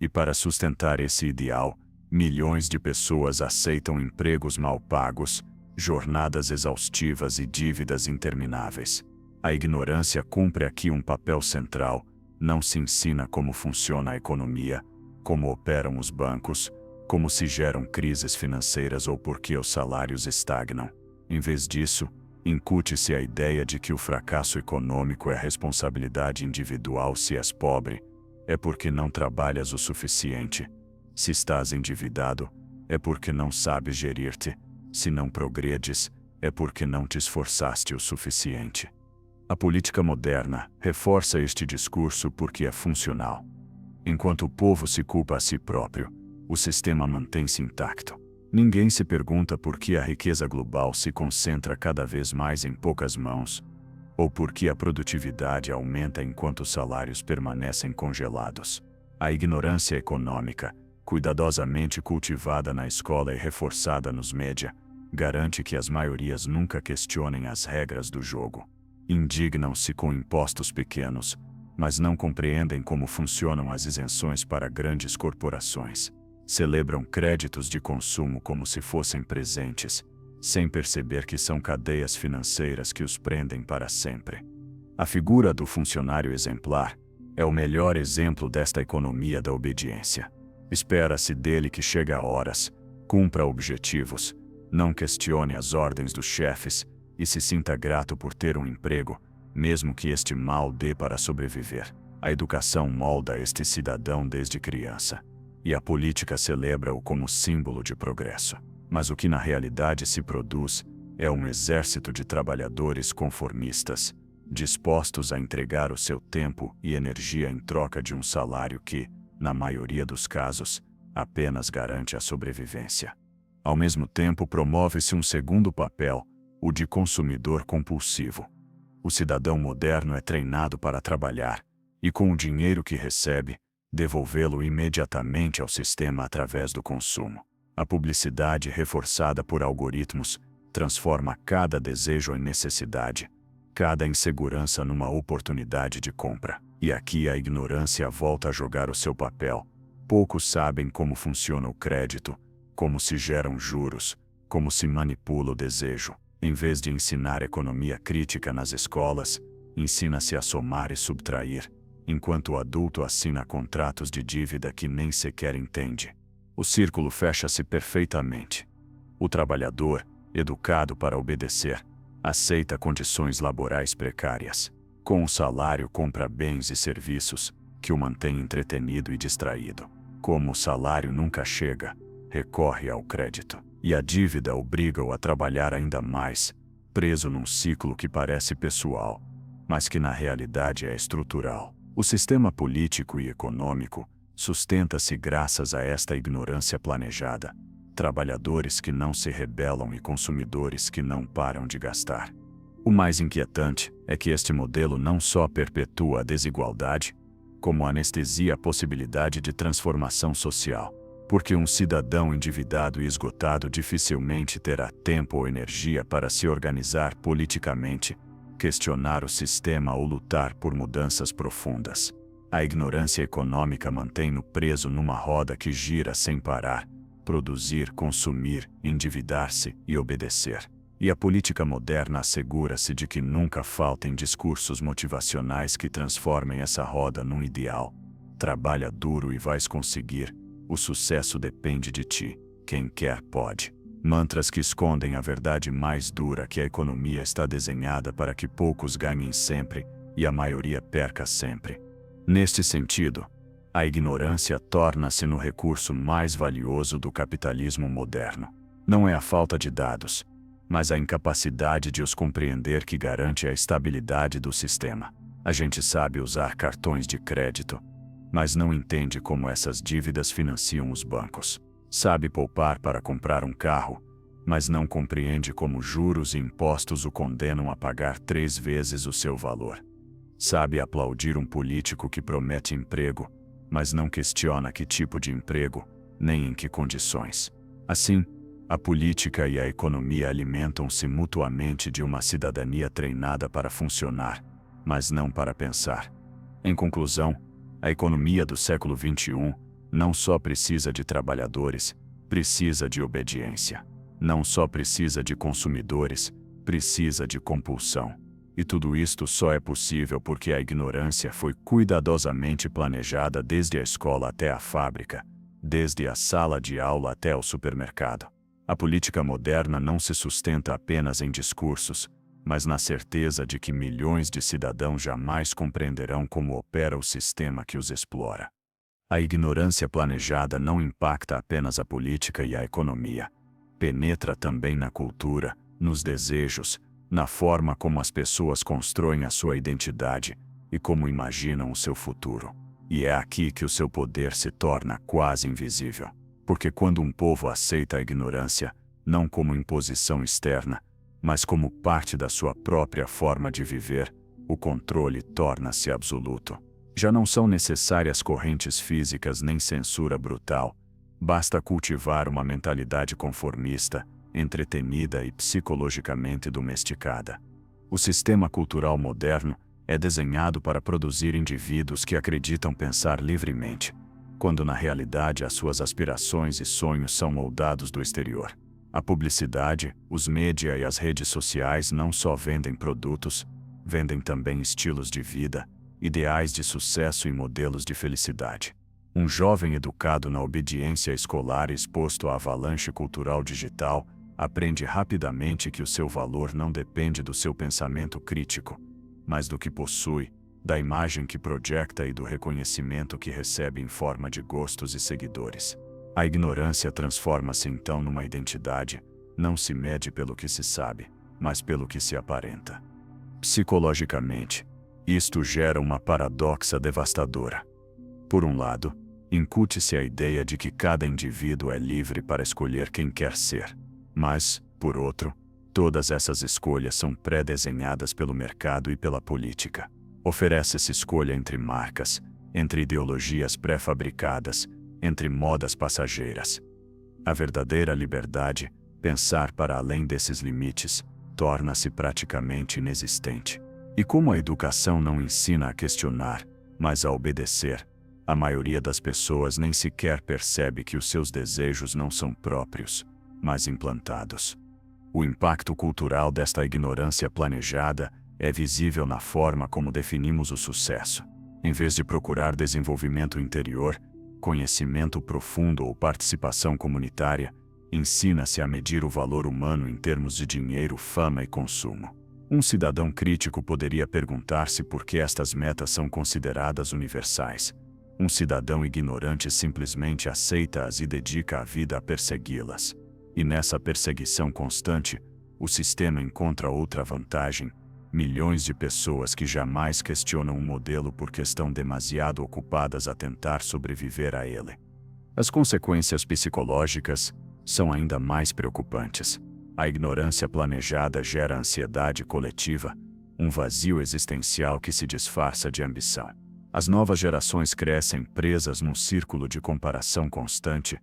E para sustentar esse ideal, milhões de pessoas aceitam empregos mal pagos, jornadas exaustivas e dívidas intermináveis. A ignorância cumpre aqui um papel central. Não se ensina como funciona a economia, como operam os bancos, como se geram crises financeiras ou por que os salários estagnam. Em vez disso, Incute-se a ideia de que o fracasso econômico é responsabilidade individual. Se és pobre, é porque não trabalhas o suficiente. Se estás endividado, é porque não sabes gerir-te. Se não progredes, é porque não te esforçaste o suficiente. A política moderna reforça este discurso porque é funcional. Enquanto o povo se culpa a si próprio, o sistema mantém-se intacto. Ninguém se pergunta por que a riqueza global se concentra cada vez mais em poucas mãos, ou por que a produtividade aumenta enquanto os salários permanecem congelados. A ignorância econômica, cuidadosamente cultivada na escola e reforçada nos média, garante que as maiorias nunca questionem as regras do jogo. Indignam-se com impostos pequenos, mas não compreendem como funcionam as isenções para grandes corporações. Celebram créditos de consumo como se fossem presentes, sem perceber que são cadeias financeiras que os prendem para sempre. A figura do funcionário exemplar é o melhor exemplo desta economia da obediência. Espera-se dele que chegue a horas, cumpra objetivos, não questione as ordens dos chefes e se sinta grato por ter um emprego, mesmo que este mal dê para sobreviver. A educação molda este cidadão desde criança, e a política celebra-o como símbolo de progresso. Mas o que na realidade se produz é um exército de trabalhadores conformistas, dispostos a entregar o seu tempo e energia em troca de um salário que, na maioria dos casos, apenas garante a sobrevivência. Ao mesmo tempo, promove-se um segundo papel, o de consumidor compulsivo. O cidadão moderno é treinado para trabalhar, e com o dinheiro que recebe, devolvê-lo imediatamente ao sistema através do consumo. A publicidade, reforçada por algoritmos, transforma cada desejo em necessidade, cada insegurança numa oportunidade de compra. E aqui a ignorância volta a jogar o seu papel. Poucos sabem como funciona o crédito, como se geram juros, como se manipula o desejo. Em vez de ensinar economia crítica nas escolas, ensina-se a somar e subtrair, enquanto o adulto assina contratos de dívida que nem sequer entende. O círculo fecha-se perfeitamente. O trabalhador, educado para obedecer, aceita condições laborais precárias. Com o salário compra bens e serviços, que o mantêm entretenido e distraído. Como o salário nunca chega, recorre ao crédito. E a dívida obriga-o a trabalhar ainda mais, preso num ciclo que parece pessoal, mas que na realidade é estrutural. O sistema político e econômico sustenta-se graças a esta ignorância planejada. Trabalhadores que não se rebelam e consumidores que não param de gastar. O mais inquietante é que este modelo não só perpetua a desigualdade, como anestesia a possibilidade de transformação social. Porque um cidadão endividado e esgotado dificilmente terá tempo ou energia para se organizar politicamente, questionar o sistema ou lutar por mudanças profundas. A ignorância econômica mantém-no preso numa roda que gira sem parar, produzir, consumir, endividar-se e obedecer. E a política moderna assegura-se de que nunca faltem discursos motivacionais que transformem essa roda num ideal. Trabalha duro e vais conseguir. O sucesso depende de ti. Quem quer pode. Mantras que escondem a verdade mais dura que a economia está desenhada para que poucos ganhem sempre e a maioria perca sempre. Neste sentido, a ignorância torna-se no recurso mais valioso do capitalismo moderno. Não é a falta de dados, mas a incapacidade de os compreender que garante a estabilidade do sistema. A gente sabe usar cartões de crédito, mas não entende como essas dívidas financiam os bancos. Sabe poupar para comprar um carro, mas não compreende como juros e impostos o condenam a pagar 3 vezes o seu valor. Sabe aplaudir um político que promete emprego, mas não questiona que tipo de emprego, nem em que condições. Assim, a política e a economia alimentam-se mutuamente de uma cidadania treinada para funcionar, mas não para pensar. Em conclusão, a economia do século XXI não só precisa de trabalhadores, precisa de obediência. Não só precisa de consumidores, precisa de compulsão. E tudo isto só é possível porque a ignorância foi cuidadosamente planejada desde a escola até a fábrica, desde a sala de aula até o supermercado. A política moderna não se sustenta apenas em discursos, mas na certeza de que milhões de cidadãos jamais compreenderão como opera o sistema que os explora. A ignorância planejada não impacta apenas a política e a economia. Penetra também na cultura, nos desejos, na forma como as pessoas constroem a sua identidade e como imaginam o seu futuro. E é aqui que o seu poder se torna quase invisível. Porque quando um povo aceita a ignorância, não como imposição externa, mas como parte da sua própria forma de viver, o controle torna-se absoluto. Já não são necessárias correntes físicas nem censura brutal. Basta cultivar uma mentalidade conformista, entretenida e psicologicamente domesticada. O sistema cultural moderno é desenhado para produzir indivíduos que acreditam pensar livremente, quando na realidade as suas aspirações e sonhos são moldados do exterior. A publicidade, os mídia e as redes sociais não só vendem produtos, vendem também estilos de vida, ideais de sucesso e modelos de felicidade. Um jovem educado na obediência escolar exposto à avalanche cultural digital aprende rapidamente que o seu valor não depende do seu pensamento crítico, mas do que possui, da imagem que projeta e do reconhecimento que recebe em forma de gostos e seguidores. A ignorância transforma-se então numa identidade, não se mede pelo que se sabe, mas pelo que se aparenta. Psicologicamente, isto gera uma paradoxa devastadora. Por um lado, incute-se a ideia de que cada indivíduo é livre para escolher quem quer ser. Mas, por outro, todas essas escolhas são pré-desenhadas pelo mercado e pela política. Oferece-se escolha entre marcas, entre ideologias pré-fabricadas, entre modas passageiras. A verdadeira liberdade, pensar para além desses limites, torna-se praticamente inexistente. E como a educação não ensina a questionar, mas a obedecer, a maioria das pessoas nem sequer percebe que os seus desejos não são próprios, mas implantados. O impacto cultural desta ignorância planejada é visível na forma como definimos o sucesso. Em vez de procurar desenvolvimento interior, conhecimento profundo ou participação comunitária, ensina-se a medir o valor humano em termos de dinheiro, fama e consumo. Um cidadão crítico poderia perguntar-se por que estas metas são consideradas universais. Um cidadão ignorante simplesmente aceita-as e dedica a vida a persegui-las. E nessa perseguição constante, o sistema encontra outra vantagem: milhões de pessoas que jamais questionam o modelo porque estão demasiado ocupadas a tentar sobreviver a ele. As consequências psicológicas são ainda mais preocupantes. A ignorância planejada gera ansiedade coletiva, um vazio existencial que se disfarça de ambição. As novas gerações crescem presas num círculo de comparação constante,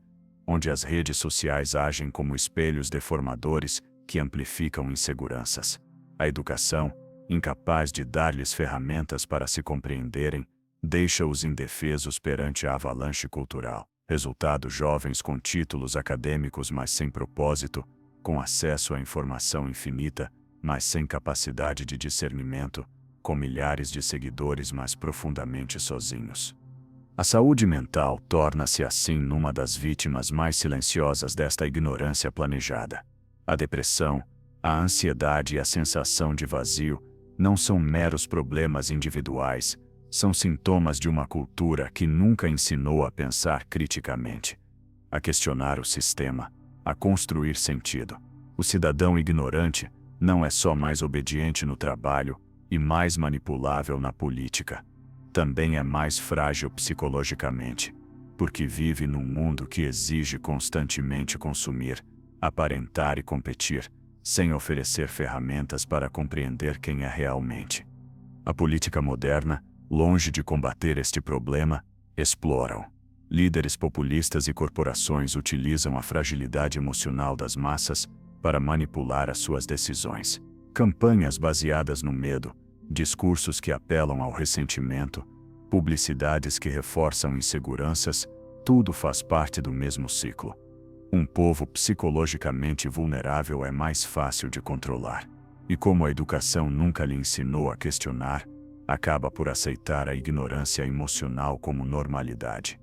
onde as redes sociais agem como espelhos deformadores que amplificam inseguranças. A educação, incapaz de dar-lhes ferramentas para se compreenderem, deixa-os indefesos perante a avalanche cultural. Resultado: jovens com títulos acadêmicos mas sem propósito, com acesso à informação infinita, mas sem capacidade de discernimento, com milhares de seguidores mas profundamente sozinhos. A saúde mental torna-se assim numa das vítimas mais silenciosas desta ignorância planejada. A depressão, a ansiedade e a sensação de vazio não são meros problemas individuais, são sintomas de uma cultura que nunca ensinou a pensar criticamente, a questionar o sistema, a construir sentido. O cidadão ignorante não é só mais obediente no trabalho e mais manipulável na política. Também é mais frágil psicologicamente, porque vive num mundo que exige constantemente consumir, aparentar e competir, sem oferecer ferramentas para compreender quem é realmente. A política moderna, longe de combater este problema, explora-o. Líderes populistas e corporações utilizam a fragilidade emocional das massas para manipular as suas decisões. Campanhas baseadas no medo, discursos que apelam ao ressentimento, publicidades que reforçam inseguranças, tudo faz parte do mesmo ciclo. Um povo psicologicamente vulnerável é mais fácil de controlar. E como a educação nunca lhe ensinou a questionar, acaba por aceitar a ignorância emocional como normalidade.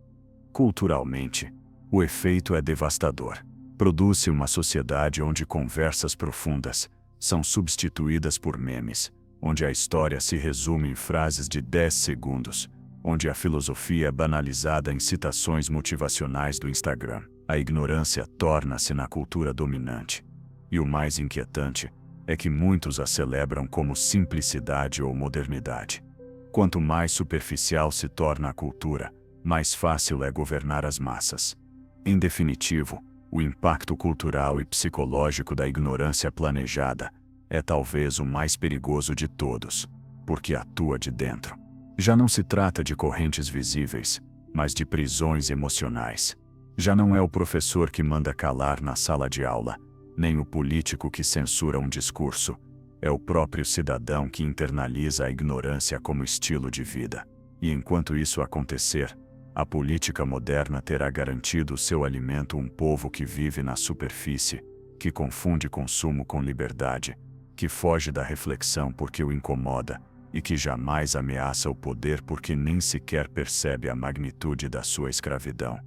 Culturalmente, o efeito é devastador. Produz-se uma sociedade onde conversas profundas, são substituídas por memes, onde a história se resume em frases de 10 segundos, onde a filosofia é banalizada em citações motivacionais do Instagram. A ignorância torna-se na cultura dominante. E o mais inquietante é que muitos a celebram como simplicidade ou modernidade. Quanto mais superficial se torna a cultura, mais fácil é governar as massas. Em definitivo, o impacto cultural e psicológico da ignorância planejada é talvez o mais perigoso de todos, porque atua de dentro. Já não se trata de correntes visíveis, mas de prisões emocionais. Já não é o professor que manda calar na sala de aula, nem o político que censura um discurso. É o próprio cidadão que internaliza a ignorância como estilo de vida. E enquanto isso acontecer, a política moderna terá garantido seu alimento um povo que vive na superfície, que confunde consumo com liberdade, que foge da reflexão porque o incomoda, e que jamais ameaça o poder porque nem sequer percebe a magnitude da sua escravidão.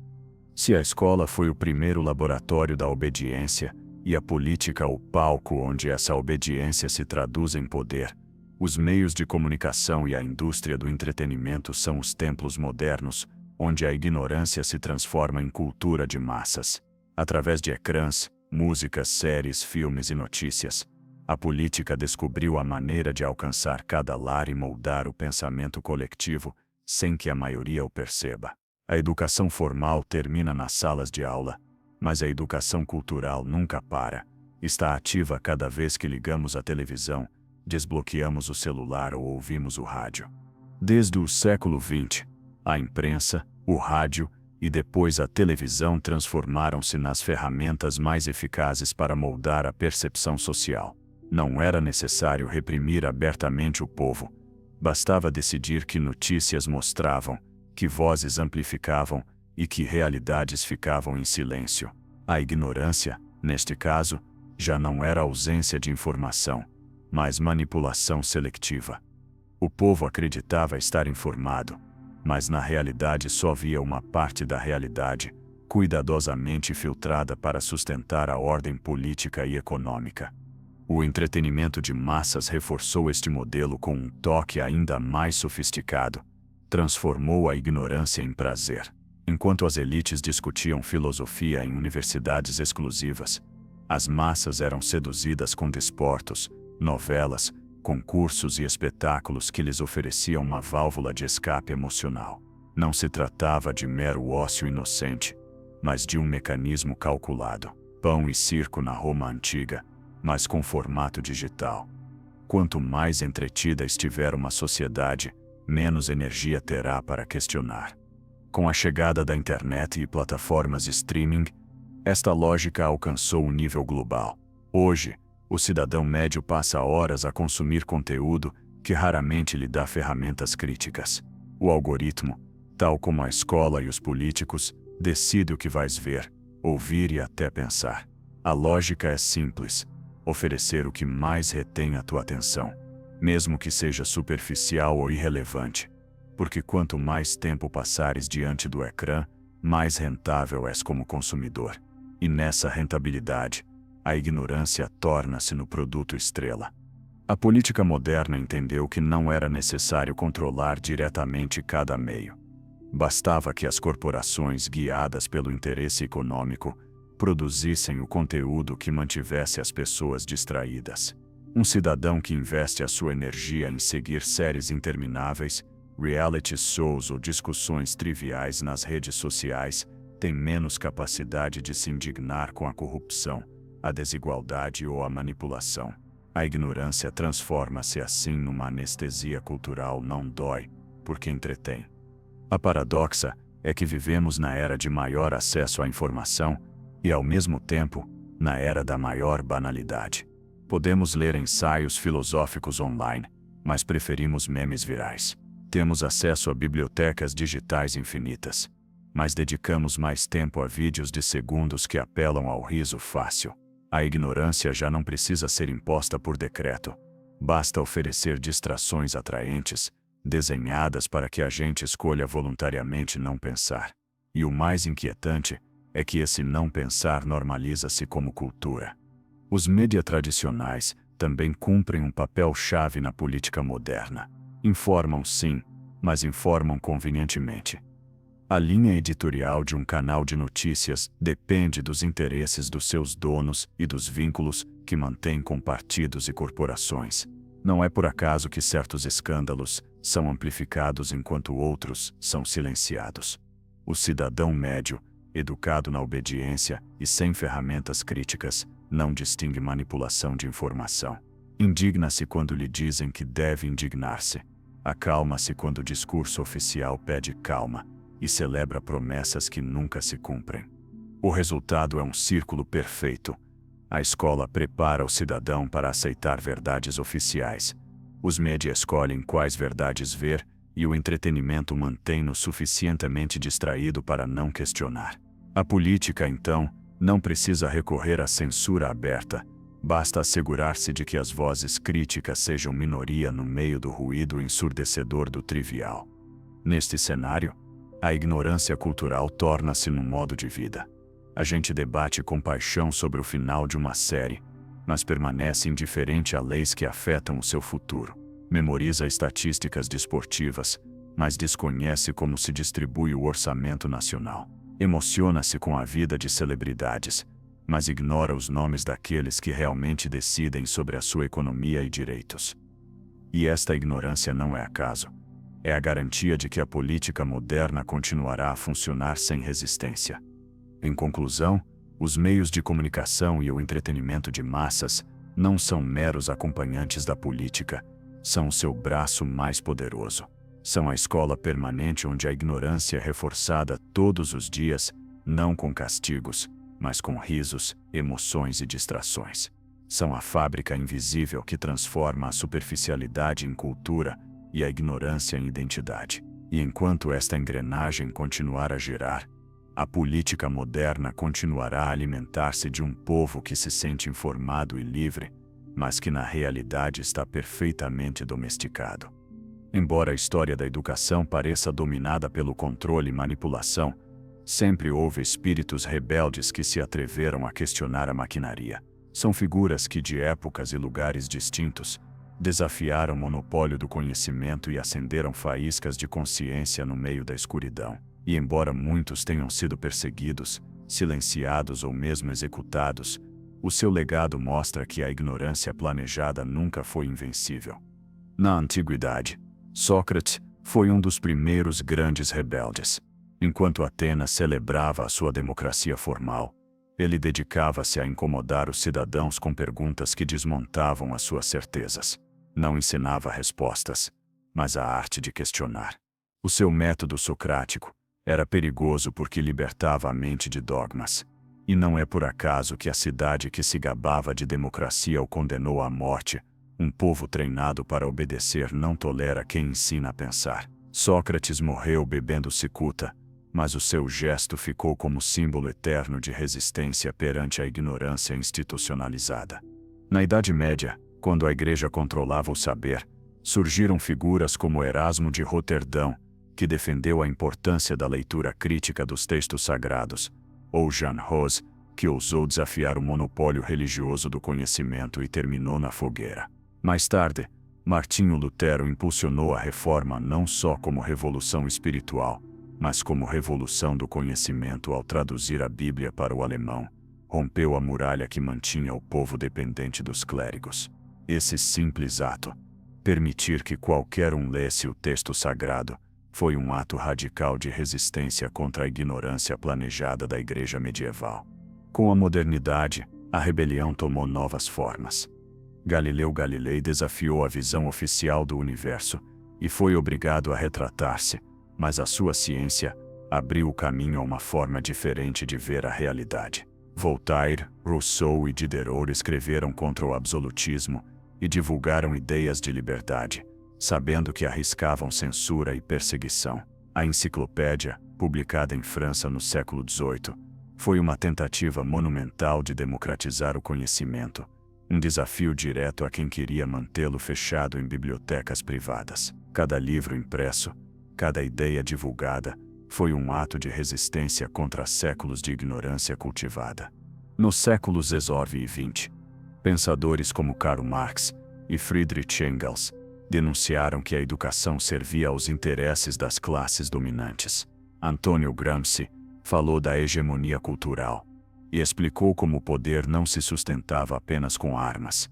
Se a escola foi o primeiro laboratório da obediência, e a política o palco onde essa obediência se traduz em poder, os meios de comunicação e a indústria do entretenimento são os templos modernos, onde a ignorância se transforma em cultura de massas. Através de ecrãs, músicas, séries, filmes e notícias, a política descobriu a maneira de alcançar cada lar e moldar o pensamento coletivo, sem que a maioria o perceba. A educação formal termina nas salas de aula, mas a educação cultural nunca para. Está ativa cada vez que ligamos a televisão, desbloqueamos o celular ou ouvimos o rádio. Desde o século XX, a imprensa, o rádio e depois a televisão transformaram-se nas ferramentas mais eficazes para moldar a percepção social. Não era necessário reprimir abertamente o povo. Bastava decidir que notícias mostravam, que vozes amplificavam e que realidades ficavam em silêncio. A ignorância, neste caso, já não era ausência de informação, mas manipulação seletiva. O povo acreditava estar informado, mas na realidade só via uma parte da realidade, cuidadosamente filtrada para sustentar a ordem política e econômica. O entretenimento de massas reforçou este modelo com um toque ainda mais sofisticado. Transformou a ignorância em prazer. Enquanto as elites discutiam filosofia em universidades exclusivas, as massas eram seduzidas com desportos, novelas, concursos e espetáculos que lhes ofereciam uma válvula de escape emocional. Não se tratava de mero ócio inocente, mas de um mecanismo calculado. Pão e circo na Roma antiga, mas com formato digital. Quanto mais entretida estiver uma sociedade, menos energia terá para questionar. Com a chegada da internet e plataformas de streaming, esta lógica alcançou um nível global. Hoje, o cidadão médio passa horas a consumir conteúdo que raramente lhe dá ferramentas críticas. O algoritmo, tal como a escola e os políticos, decide o que vais ver, ouvir e até pensar. A lógica é simples: oferecer o que mais retém a tua atenção, mesmo que seja superficial ou irrelevante. Porque quanto mais tempo passares diante do ecrã, mais rentável és como consumidor. E nessa rentabilidade, a ignorância torna-se no produto estrela. A política moderna entendeu que não era necessário controlar diretamente cada meio. Bastava que as corporações, guiadas pelo interesse econômico, produzissem o conteúdo que mantivesse as pessoas distraídas. Um cidadão que investe a sua energia em seguir séries intermináveis, reality shows ou discussões triviais nas redes sociais tem menos capacidade de se indignar com a corrupção, a desigualdade ou a manipulação. A ignorância transforma-se assim numa anestesia cultural. Não dói, porque entretém. A paradoxa é que vivemos na era de maior acesso à informação e, ao mesmo tempo, na era da maior banalidade. Podemos ler ensaios filosóficos online, mas preferimos memes virais. Temos acesso a bibliotecas digitais infinitas, mas dedicamos mais tempo a vídeos de segundos que apelam ao riso fácil. A ignorância já não precisa ser imposta por decreto. Basta oferecer distrações atraentes, desenhadas para que a gente escolha voluntariamente não pensar. E o mais inquietante é que esse não pensar normaliza-se como cultura. Os mídia tradicionais, também cumprem um papel-chave na política moderna. Informam sim, mas informam convenientemente. A linha editorial de um canal de notícias depende dos interesses dos seus donos e dos vínculos que mantém com partidos e corporações. Não é por acaso que certos escândalos são amplificados enquanto outros são silenciados. O cidadão médio, educado na obediência e sem ferramentas críticas, não distingue manipulação de informação. Indigna-se quando lhe dizem que deve indignar-se. Acalma-se quando o discurso oficial pede calma e celebra promessas que nunca se cumprem. O resultado é um círculo perfeito. A escola prepara o cidadão para aceitar verdades oficiais. Os média escolhem quais verdades ver, e o entretenimento mantém-no suficientemente distraído para não questionar. A política, então, não precisa recorrer à censura aberta. Basta assegurar-se de que as vozes críticas sejam minoria no meio do ruído ensurdecedor do trivial. Neste cenário, a ignorância cultural torna-se um modo de vida. A gente debate com paixão sobre o final de uma série, mas permanece indiferente a leis que afetam o seu futuro. Memoriza estatísticas desportivas, mas desconhece como se distribui o orçamento nacional. Emociona-se com a vida de celebridades, mas ignora os nomes daqueles que realmente decidem sobre a sua economia e direitos. E esta ignorância não é acaso. É a garantia de que a política moderna continuará a funcionar sem resistência. Em conclusão, os meios de comunicação e o entretenimento de massas não são meros acompanhantes da política, são o seu braço mais poderoso. São a escola permanente onde a ignorância é reforçada todos os dias, não com castigos, mas com risos, emoções e distrações. São a fábrica invisível que transforma a superficialidade em cultura e a ignorância em identidade. E enquanto esta engrenagem continuar a girar, a política moderna continuará a alimentar-se de um povo que se sente informado e livre, mas que na realidade está perfeitamente domesticado. Embora a história da educação pareça dominada pelo controle e manipulação, sempre houve espíritos rebeldes que se atreveram a questionar a maquinaria. São figuras que, de épocas e lugares distintos, desafiaram o monopólio do conhecimento e acenderam faíscas de consciência no meio da escuridão. E embora muitos tenham sido perseguidos, silenciados ou mesmo executados, o seu legado mostra que a ignorância planejada nunca foi invencível. Na antiguidade, Sócrates foi um dos primeiros grandes rebeldes. Enquanto Atenas celebrava a sua democracia formal, ele dedicava-se a incomodar os cidadãos com perguntas que desmontavam as suas certezas. Não ensinava respostas, mas a arte de questionar. O seu método socrático era perigoso porque libertava a mente de dogmas. E não é por acaso que a cidade que se gabava de democracia o condenou à morte. Um povo treinado para obedecer não tolera quem ensina a pensar. Sócrates morreu bebendo cicuta, mas o seu gesto ficou como símbolo eterno de resistência perante a ignorância institucionalizada. Na Idade Média, quando a Igreja controlava o saber, surgiram figuras como Erasmo de Roterdão, que defendeu a importância da leitura crítica dos textos sagrados, ou Jean Rose, que ousou desafiar o monopólio religioso do conhecimento e terminou na fogueira. Mais tarde, Martinho Lutero impulsionou a reforma não só como revolução espiritual, mas como revolução do conhecimento ao traduzir a Bíblia para o alemão. Rompeu a muralha que mantinha o povo dependente dos clérigos. Esse simples ato, permitir que qualquer um lesse o texto sagrado, foi um ato radical de resistência contra a ignorância planejada da Igreja medieval. Com a modernidade, a rebelião tomou novas formas. Galileu Galilei desafiou a visão oficial do universo e foi obrigado a retratar-se, mas a sua ciência abriu o caminho a uma forma diferente de ver a realidade. Voltaire, Rousseau e Diderot escreveram contra o absolutismo e divulgaram ideias de liberdade, sabendo que arriscavam censura e perseguição. A enciclopédia, publicada em França no século XVIII, foi uma tentativa monumental de democratizar o conhecimento, um desafio direto a quem queria mantê-lo fechado em bibliotecas privadas. Cada livro impresso, cada ideia divulgada, foi um ato de resistência contra séculos de ignorância cultivada. Nos séculos XIX e XX, Pensadores como Karl Marx e Friedrich Engels denunciaram que a educação servia aos interesses das classes dominantes. Antônio Gramsci falou da hegemonia cultural e explicou como o poder não se sustentava apenas com armas,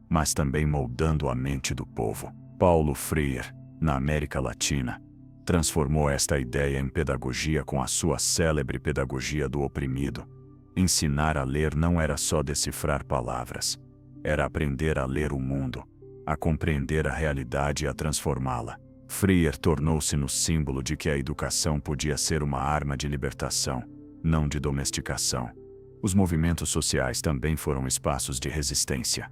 mas também moldando a mente do povo. Paulo Freire, na América Latina, transformou esta ideia em pedagogia com a sua célebre Pedagogia do Oprimido. Ensinar a ler não era só decifrar palavras, era aprender a ler o mundo, a compreender a realidade e a transformá-la. Freire tornou-se no símbolo de que a educação podia ser uma arma de libertação, não de domesticação. Os movimentos sociais também foram espaços de resistência.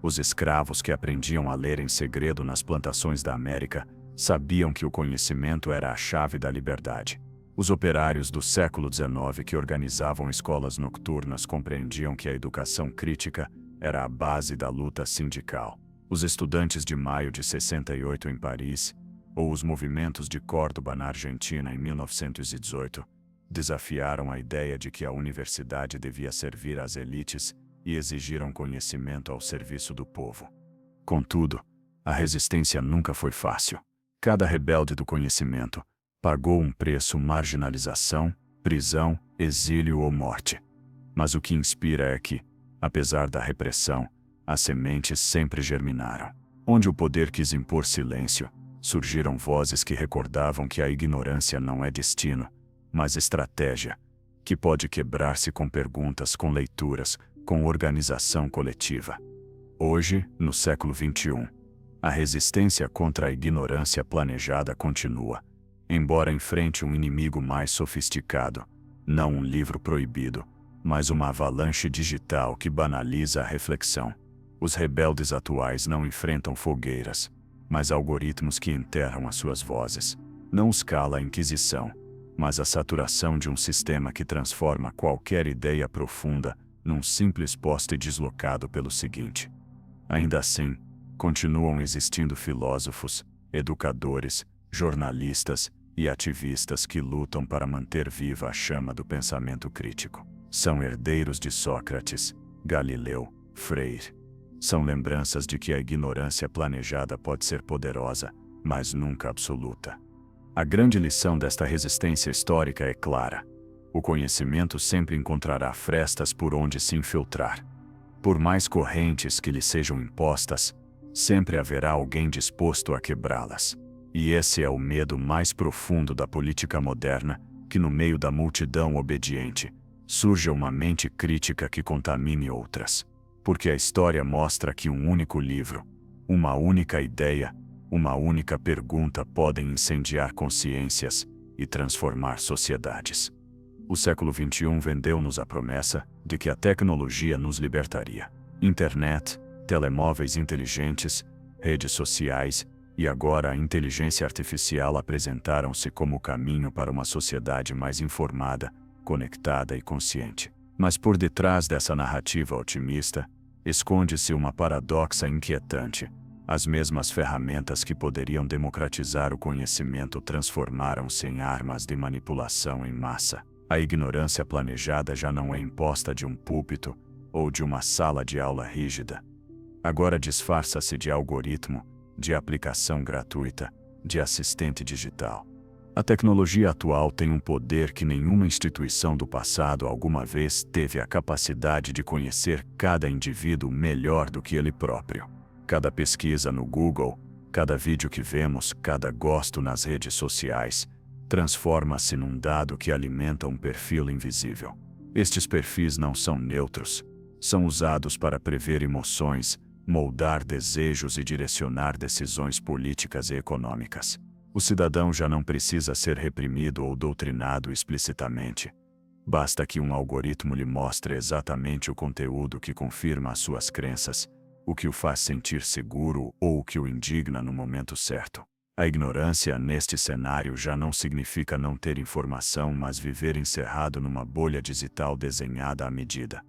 Os escravos que aprendiam a ler em segredo nas plantações da América sabiam que o conhecimento era a chave da liberdade. Os operários do século XIX que organizavam escolas noturnas compreendiam que a educação crítica era a base da luta sindical. Os estudantes de maio de 68 em Paris, ou os movimentos de Córdoba na Argentina em 1918, desafiaram a ideia de que a universidade devia servir às elites e exigiram conhecimento ao serviço do povo. Contudo, a resistência nunca foi fácil. Cada rebelde do conhecimento pagou um preço: marginalização, prisão, exílio ou morte. Mas o que inspira é que, apesar da repressão, as sementes sempre germinaram. Onde o poder quis impor silêncio, surgiram vozes que recordavam que a ignorância não é destino, mas estratégia, que pode quebrar-se com perguntas, com leituras, com organização coletiva. Hoje, no século XXI, a resistência contra a ignorância planejada continua, embora enfrente um inimigo mais sofisticado, não um livro proibido, mas uma avalanche digital que banaliza a reflexão. Os rebeldes atuais não enfrentam fogueiras, mas algoritmos que enterram as suas vozes. Não os cala a Inquisição, mas a saturação de um sistema que transforma qualquer ideia profunda num simples poste deslocado pelo seguinte. Ainda assim, continuam existindo filósofos, educadores, jornalistas e ativistas que lutam para manter viva a chama do pensamento crítico. São herdeiros de Sócrates, Galileu, Freire. São lembranças de que a ignorância planejada pode ser poderosa, mas nunca absoluta. A grande lição desta resistência histórica é clara. O conhecimento sempre encontrará frestas por onde se infiltrar. Por mais correntes que lhe sejam impostas, sempre haverá alguém disposto a quebrá-las. E esse é o medo mais profundo da política moderna, que no meio da multidão obediente, surja uma mente crítica que contamine outras. Porque a história mostra que um único livro, uma única ideia, uma única pergunta podem incendiar consciências e transformar sociedades. O século XXI vendeu-nos a promessa de que a tecnologia nos libertaria. Internet, telemóveis inteligentes, redes sociais e agora a inteligência artificial apresentaram-se como o caminho para uma sociedade mais informada, conectada e consciente. Mas por detrás dessa narrativa otimista, esconde-se uma paradoxa inquietante. As mesmas ferramentas que poderiam democratizar o conhecimento transformaram-se em armas de manipulação em massa. A ignorância planejada já não é imposta de um púlpito ou de uma sala de aula rígida. Agora disfarça-se de algoritmo, de aplicação gratuita, de assistente digital. A tecnologia atual tem um poder que nenhuma instituição do passado alguma vez teve a capacidade de conhecer cada indivíduo melhor do que ele próprio. Cada pesquisa no Google, cada vídeo que vemos, cada gosto nas redes sociais, transforma-se num dado que alimenta um perfil invisível. Estes perfis não são neutros, são usados para prever emoções, moldar desejos e direcionar decisões políticas e econômicas. O cidadão já não precisa ser reprimido ou doutrinado explicitamente. Basta que um algoritmo lhe mostre exatamente o conteúdo que confirma as suas crenças, o que o faz sentir seguro ou o que o indigna no momento certo. A ignorância neste cenário já não significa não ter informação, mas viver encerrado numa bolha digital desenhada à medida.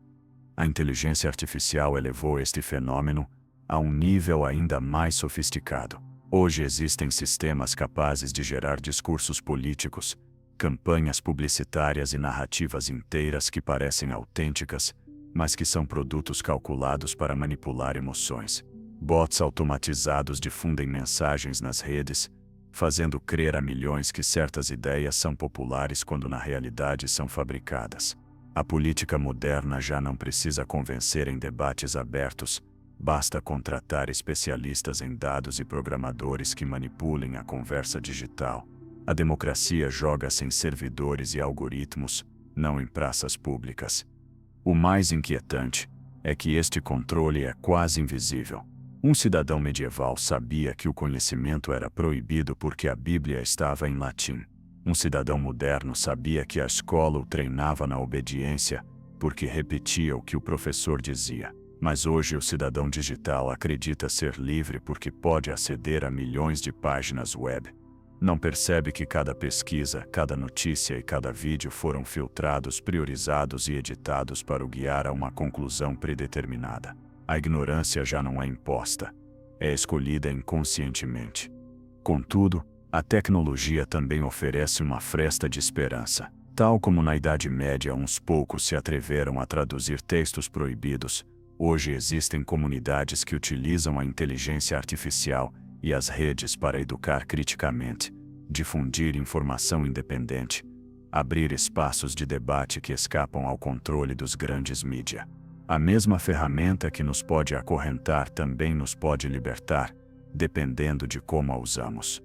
A inteligência artificial elevou este fenômeno a um nível ainda mais sofisticado. Hoje existem sistemas capazes de gerar discursos políticos, campanhas publicitárias e narrativas inteiras que parecem autênticas, mas que são produtos calculados para manipular emoções. Bots automatizados difundem mensagens nas redes, fazendo crer a milhões que certas ideias são populares quando na realidade são fabricadas. A política moderna já não precisa convencer em debates abertos, basta contratar especialistas em dados e programadores que manipulem a conversa digital. A democracia joga-se em servidores e algoritmos, não em praças públicas. O mais inquietante é que este controle é quase invisível. Um cidadão medieval sabia que o conhecimento era proibido porque a Bíblia estava em latim. Um cidadão moderno sabia que a escola o treinava na obediência, porque repetia o que o professor dizia. Mas hoje o cidadão digital acredita ser livre porque pode aceder a milhões de páginas web. Não percebe que cada pesquisa, cada notícia e cada vídeo foram filtrados, priorizados e editados para o guiar a uma conclusão predeterminada. A ignorância já não é imposta, é escolhida inconscientemente. Contudo, a tecnologia também oferece uma fresta de esperança. Tal como na Idade Média uns poucos se atreveram a traduzir textos proibidos, hoje existem comunidades que utilizam a inteligência artificial e as redes para educar criticamente, difundir informação independente, abrir espaços de debate que escapam ao controle dos grandes mídia. A mesma ferramenta que nos pode acorrentar também nos pode libertar, dependendo de como a usamos.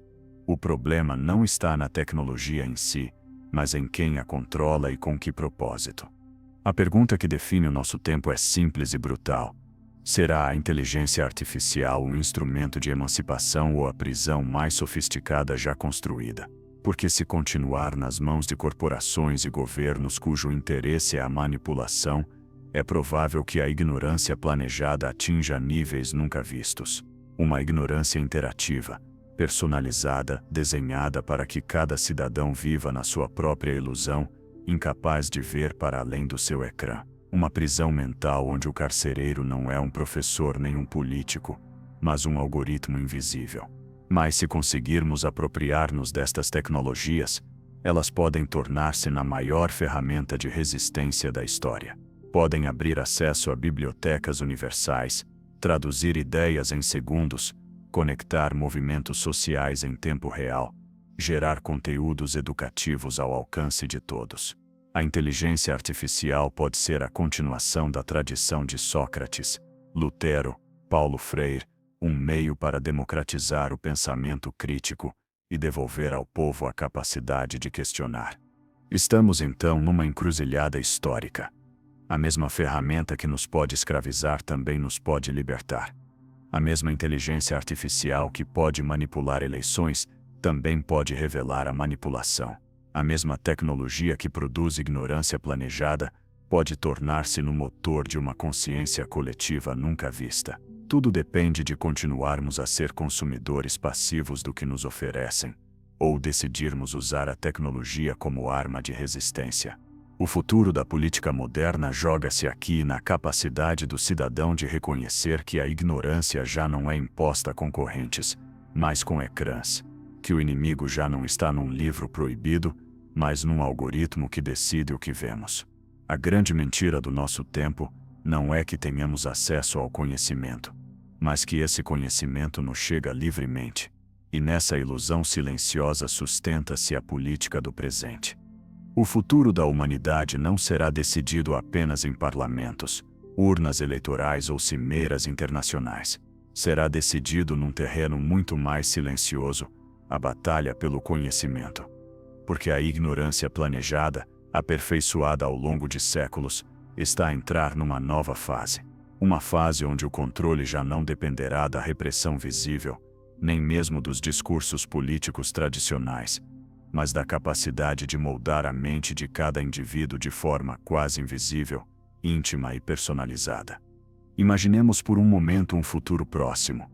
O problema não está na tecnologia em si, mas em quem a controla e com que propósito. A pergunta que define o nosso tempo é simples e brutal. Será a inteligência artificial um instrumento de emancipação ou a prisão mais sofisticada já construída? Porque se continuar nas mãos de corporações e governos cujo interesse é a manipulação, é provável que a ignorância planejada atinja níveis nunca vistos. Uma ignorância interativa, personalizada, desenhada para que cada cidadão viva na sua própria ilusão, incapaz de ver para além do seu ecrã. Uma prisão mental onde o carcereiro não é um professor nem um político, mas um algoritmo invisível. Mas se conseguirmos apropriar-nos destas tecnologias, elas podem tornar-se na maior ferramenta de resistência da história. Podem abrir acesso a bibliotecas universais, traduzir ideias em segundos, conectar movimentos sociais em tempo real, gerar conteúdos educativos ao alcance de todos. A inteligência artificial pode ser a continuação da tradição de Sócrates, Lutero, Paulo Freire, um meio para democratizar o pensamento crítico e devolver ao povo a capacidade de questionar. Estamos então numa encruzilhada histórica. A mesma ferramenta que nos pode escravizar também nos pode libertar. A mesma inteligência artificial que pode manipular eleições também pode revelar a manipulação. A mesma tecnologia que produz ignorância planejada pode tornar-se no motor de uma consciência coletiva nunca vista. Tudo depende de continuarmos a ser consumidores passivos do que nos oferecem, ou decidirmos usar a tecnologia como arma de resistência. O futuro da política moderna joga-se aqui na capacidade do cidadão de reconhecer que a ignorância já não é imposta a concorrentes, mas com ecrãs, que o inimigo já não está num livro proibido, mas num algoritmo que decide o que vemos. A grande mentira do nosso tempo não é que tenhamos acesso ao conhecimento, mas que esse conhecimento nos chega livremente, e nessa ilusão silenciosa sustenta-se a política do presente. O futuro da humanidade não será decidido apenas em parlamentos, urnas eleitorais ou cimeiras internacionais. Será decidido num terreno muito mais silencioso, a batalha pelo conhecimento. Porque a ignorância planejada, aperfeiçoada ao longo de séculos, está a entrar numa nova fase. Uma fase onde o controle já não dependerá da repressão visível, nem mesmo dos discursos políticos tradicionais, mas da capacidade de moldar a mente de cada indivíduo de forma quase invisível, íntima e personalizada. Imaginemos por um momento um futuro próximo.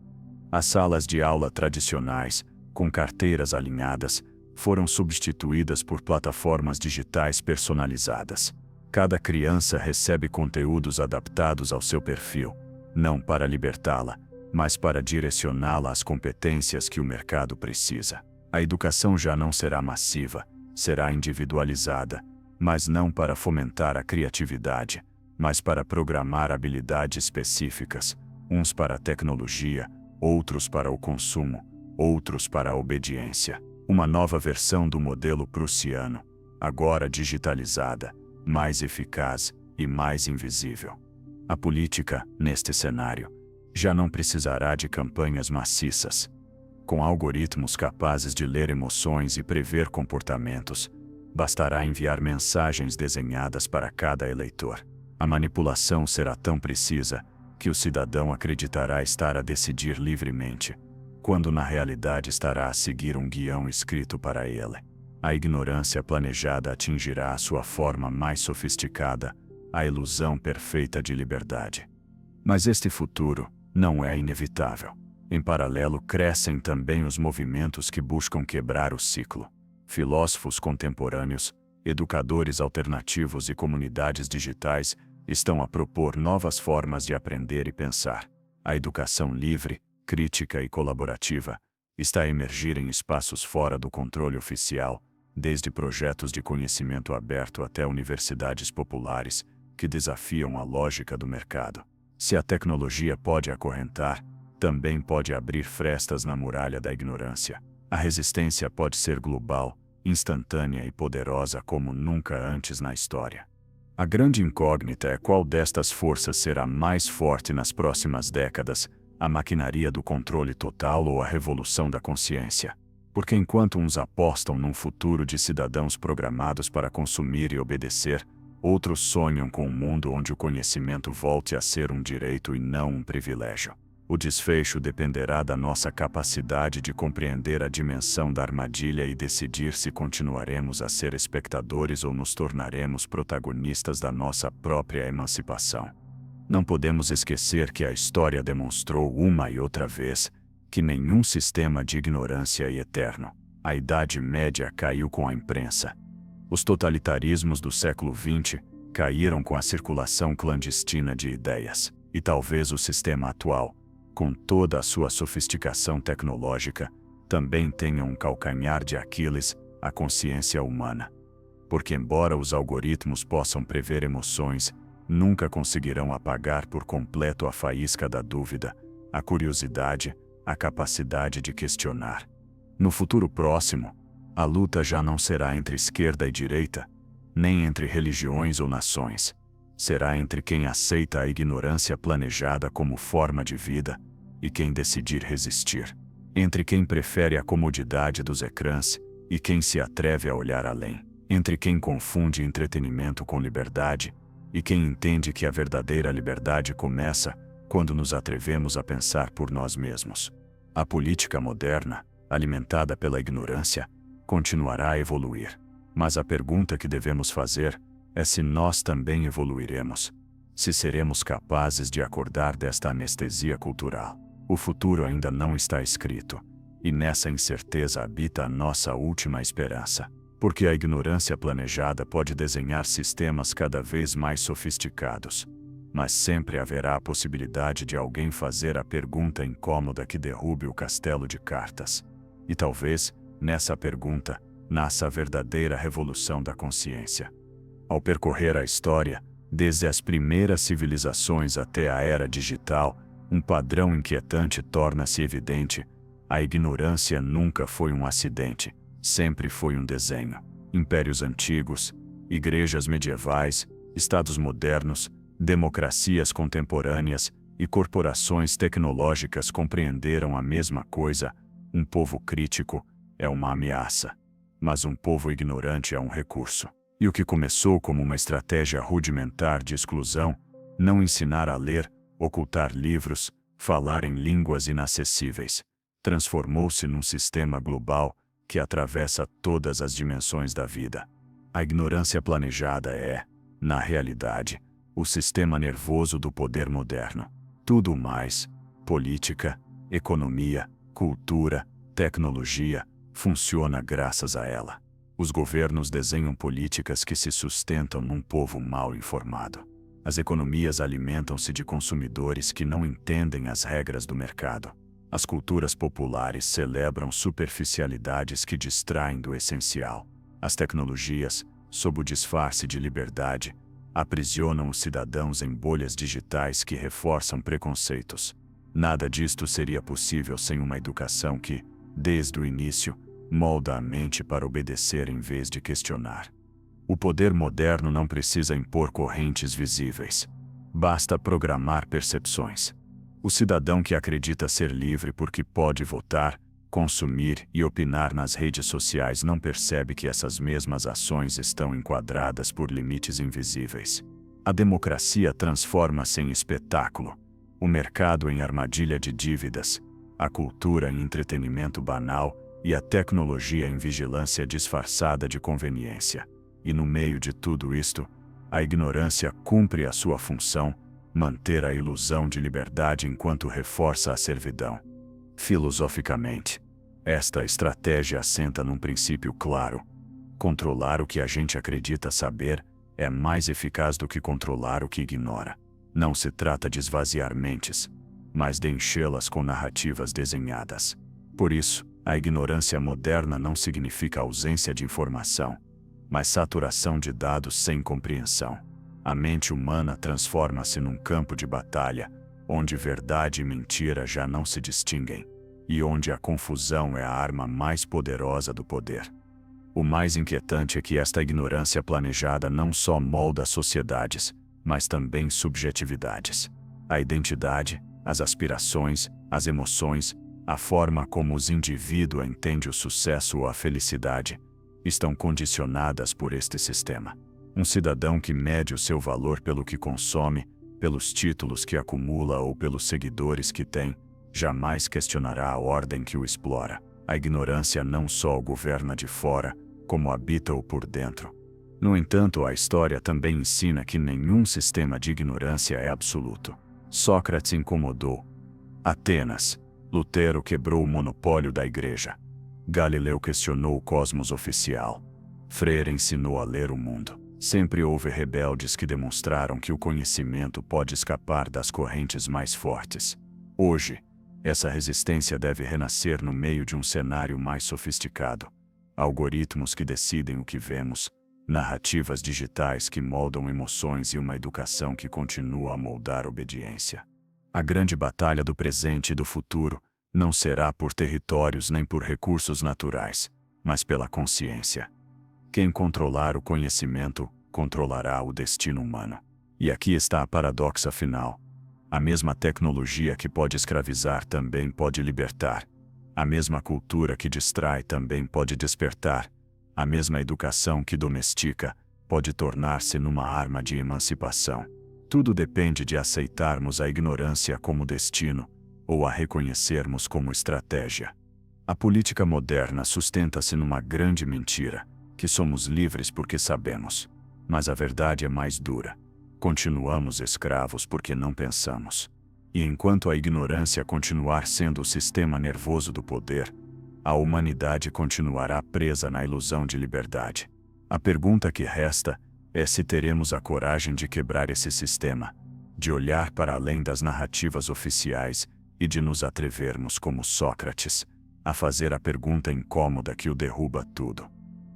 As salas de aula tradicionais, com carteiras alinhadas, foram substituídas por plataformas digitais personalizadas. Cada criança recebe conteúdos adaptados ao seu perfil, não para libertá-la, mas para direcioná-la às competências que o mercado precisa. A educação já não será massiva, será individualizada, mas não para fomentar a criatividade, mas para programar habilidades específicas, uns para a tecnologia, outros para o consumo, outros para a obediência. Uma nova versão do modelo prussiano, agora digitalizada, mais eficaz e mais invisível. A política, neste cenário, já não precisará de campanhas maciças. Com algoritmos capazes de ler emoções e prever comportamentos, bastará enviar mensagens desenhadas para cada eleitor. A manipulação será tão precisa que o cidadão acreditará estar a decidir livremente, quando na realidade estará a seguir um guião escrito para ele. A ignorância planejada atingirá a sua forma mais sofisticada, a ilusão perfeita de liberdade. Mas este futuro não é inevitável. Em paralelo, crescem também os movimentos que buscam quebrar o ciclo. Filósofos contemporâneos, educadores alternativos e comunidades digitais estão a propor novas formas de aprender e pensar. A educação livre, crítica e colaborativa está a emergir em espaços fora do controle oficial, desde projetos de conhecimento aberto até universidades populares que desafiam a lógica do mercado. Se a tecnologia pode acorrentar, também pode abrir frestas na muralha da ignorância. A resistência pode ser global, instantânea e poderosa como nunca antes na história. A grande incógnita é qual destas forças será mais forte nas próximas décadas, a maquinaria do controle total ou a revolução da consciência. Porque enquanto uns apostam num futuro de cidadãos programados para consumir e obedecer, outros sonham com um mundo onde o conhecimento volte a ser um direito e não um privilégio. O desfecho dependerá da nossa capacidade de compreender a dimensão da armadilha e decidir se continuaremos a ser espectadores ou nos tornaremos protagonistas da nossa própria emancipação. Não podemos esquecer que a história demonstrou uma e outra vez que nenhum sistema de ignorância é eterno. A Idade Média caiu com a imprensa. Os totalitarismos do século XX caíram com a circulação clandestina de ideias. E talvez o sistema atual, com toda a sua sofisticação tecnológica, também tenha um calcanhar de Aquiles, a consciência humana. Porque embora os algoritmos possam prever emoções, nunca conseguirão apagar por completo a faísca da dúvida, a curiosidade, a capacidade de questionar. No futuro próximo, a luta já não será entre esquerda e direita, nem entre religiões ou nações. Será entre quem aceita a ignorância planejada como forma de vida e quem decidir resistir. Entre quem prefere a comodidade dos ecrãs e quem se atreve a olhar além. Entre quem confunde entretenimento com liberdade e quem entende que a verdadeira liberdade começa quando nos atrevemos a pensar por nós mesmos. A política moderna, alimentada pela ignorância, continuará a evoluir. Mas a pergunta que devemos fazer é se nós também evoluiremos. Se seremos capazes de acordar desta anestesia cultural. O futuro ainda não está escrito, e nessa incerteza habita a nossa última esperança. Porque a ignorância planejada pode desenhar sistemas cada vez mais sofisticados. Mas sempre haverá a possibilidade de alguém fazer a pergunta incômoda que derrube o castelo de cartas. E talvez, nessa pergunta, nasça a verdadeira revolução da consciência. Ao percorrer a história, desde as primeiras civilizações até a era digital, um padrão inquietante torna-se evidente. A ignorância nunca foi um acidente, sempre foi um desenho. Impérios antigos, igrejas medievais, estados modernos, democracias contemporâneas e corporações tecnológicas compreenderam a mesma coisa: um povo crítico é uma ameaça, mas um povo ignorante é um recurso. E o que começou como uma estratégia rudimentar de exclusão, não ensinar a ler, ocultar livros, falar em línguas inacessíveis, transformou-se num sistema global que atravessa todas as dimensões da vida. A ignorância planejada é, na realidade, o sistema nervoso do poder moderno. Tudo mais, política, economia, cultura, tecnologia, funciona graças a ela. Os governos desenham políticas que se sustentam num povo mal informado. As economias alimentam-se de consumidores que não entendem as regras do mercado. As culturas populares celebram superficialidades que distraem do essencial. As tecnologias, sob o disfarce de liberdade, aprisionam os cidadãos em bolhas digitais que reforçam preconceitos. Nada disto seria possível sem uma educação que, desde o início, molda a mente para obedecer em vez de questionar. O poder moderno não precisa impor correntes visíveis. Basta programar percepções. O cidadão que acredita ser livre porque pode votar, consumir e opinar nas redes sociais não percebe que essas mesmas ações estão enquadradas por limites invisíveis. A democracia transforma-se em espetáculo, o mercado em armadilha de dívidas, a cultura em entretenimento banal e a tecnologia em vigilância disfarçada de conveniência. E no meio de tudo isto, a ignorância cumpre a sua função, manter a ilusão de liberdade enquanto reforça a servidão. Filosoficamente, esta estratégia assenta num princípio claro: controlar o que a gente acredita saber é mais eficaz do que controlar o que ignora. Não se trata de esvaziar mentes, mas de enchê-las com narrativas desenhadas. Por isso, a ignorância moderna não significa ausência de informação, mas saturação de dados sem compreensão. A mente humana transforma-se num campo de batalha, onde verdade e mentira já não se distinguem, e onde a confusão é a arma mais poderosa do poder. O mais inquietante é que esta ignorância planejada não só molda sociedades, mas também subjetividades. A identidade, as aspirações, as emoções, a forma como os indivíduos entendem o sucesso ou a felicidade, estão condicionadas por este sistema. Um cidadão que mede o seu valor pelo que consome, pelos títulos que acumula ou pelos seguidores que tem, jamais questionará a ordem que o explora. A ignorância não só o governa de fora, como habita-o por dentro. No entanto, a história também ensina que nenhum sistema de ignorância é absoluto. Sócrates incomodou Atenas. Lutero quebrou o monopólio da igreja. Galileu questionou o cosmos oficial. Freire ensinou a ler o mundo. Sempre houve rebeldes que demonstraram que o conhecimento pode escapar das correntes mais fortes. Hoje, essa resistência deve renascer no meio de um cenário mais sofisticado. Algoritmos que decidem o que vemos, narrativas digitais que moldam emoções e uma educação que continua a moldar obediência. A grande batalha do presente e do futuro não será por territórios nem por recursos naturais, mas pela consciência. Quem controlar o conhecimento, controlará o destino humano. E aqui está a paradoxa final. A mesma tecnologia que pode escravizar também pode libertar. A mesma cultura que distrai também pode despertar. A mesma educação que domestica pode tornar-se numa arma de emancipação. Tudo depende de aceitarmos a ignorância como destino, ou a reconhecermos como estratégia. A política moderna sustenta-se numa grande mentira, que somos livres porque sabemos. Mas a verdade é mais dura. Continuamos escravos porque não pensamos. E enquanto a ignorância continuar sendo o sistema nervoso do poder, a humanidade continuará presa na ilusão de liberdade. A pergunta que resta é se teremos a coragem de quebrar esse sistema, de olhar para além das narrativas oficiais e de nos atrevermos como Sócrates, a fazer a pergunta incômoda que o derruba tudo.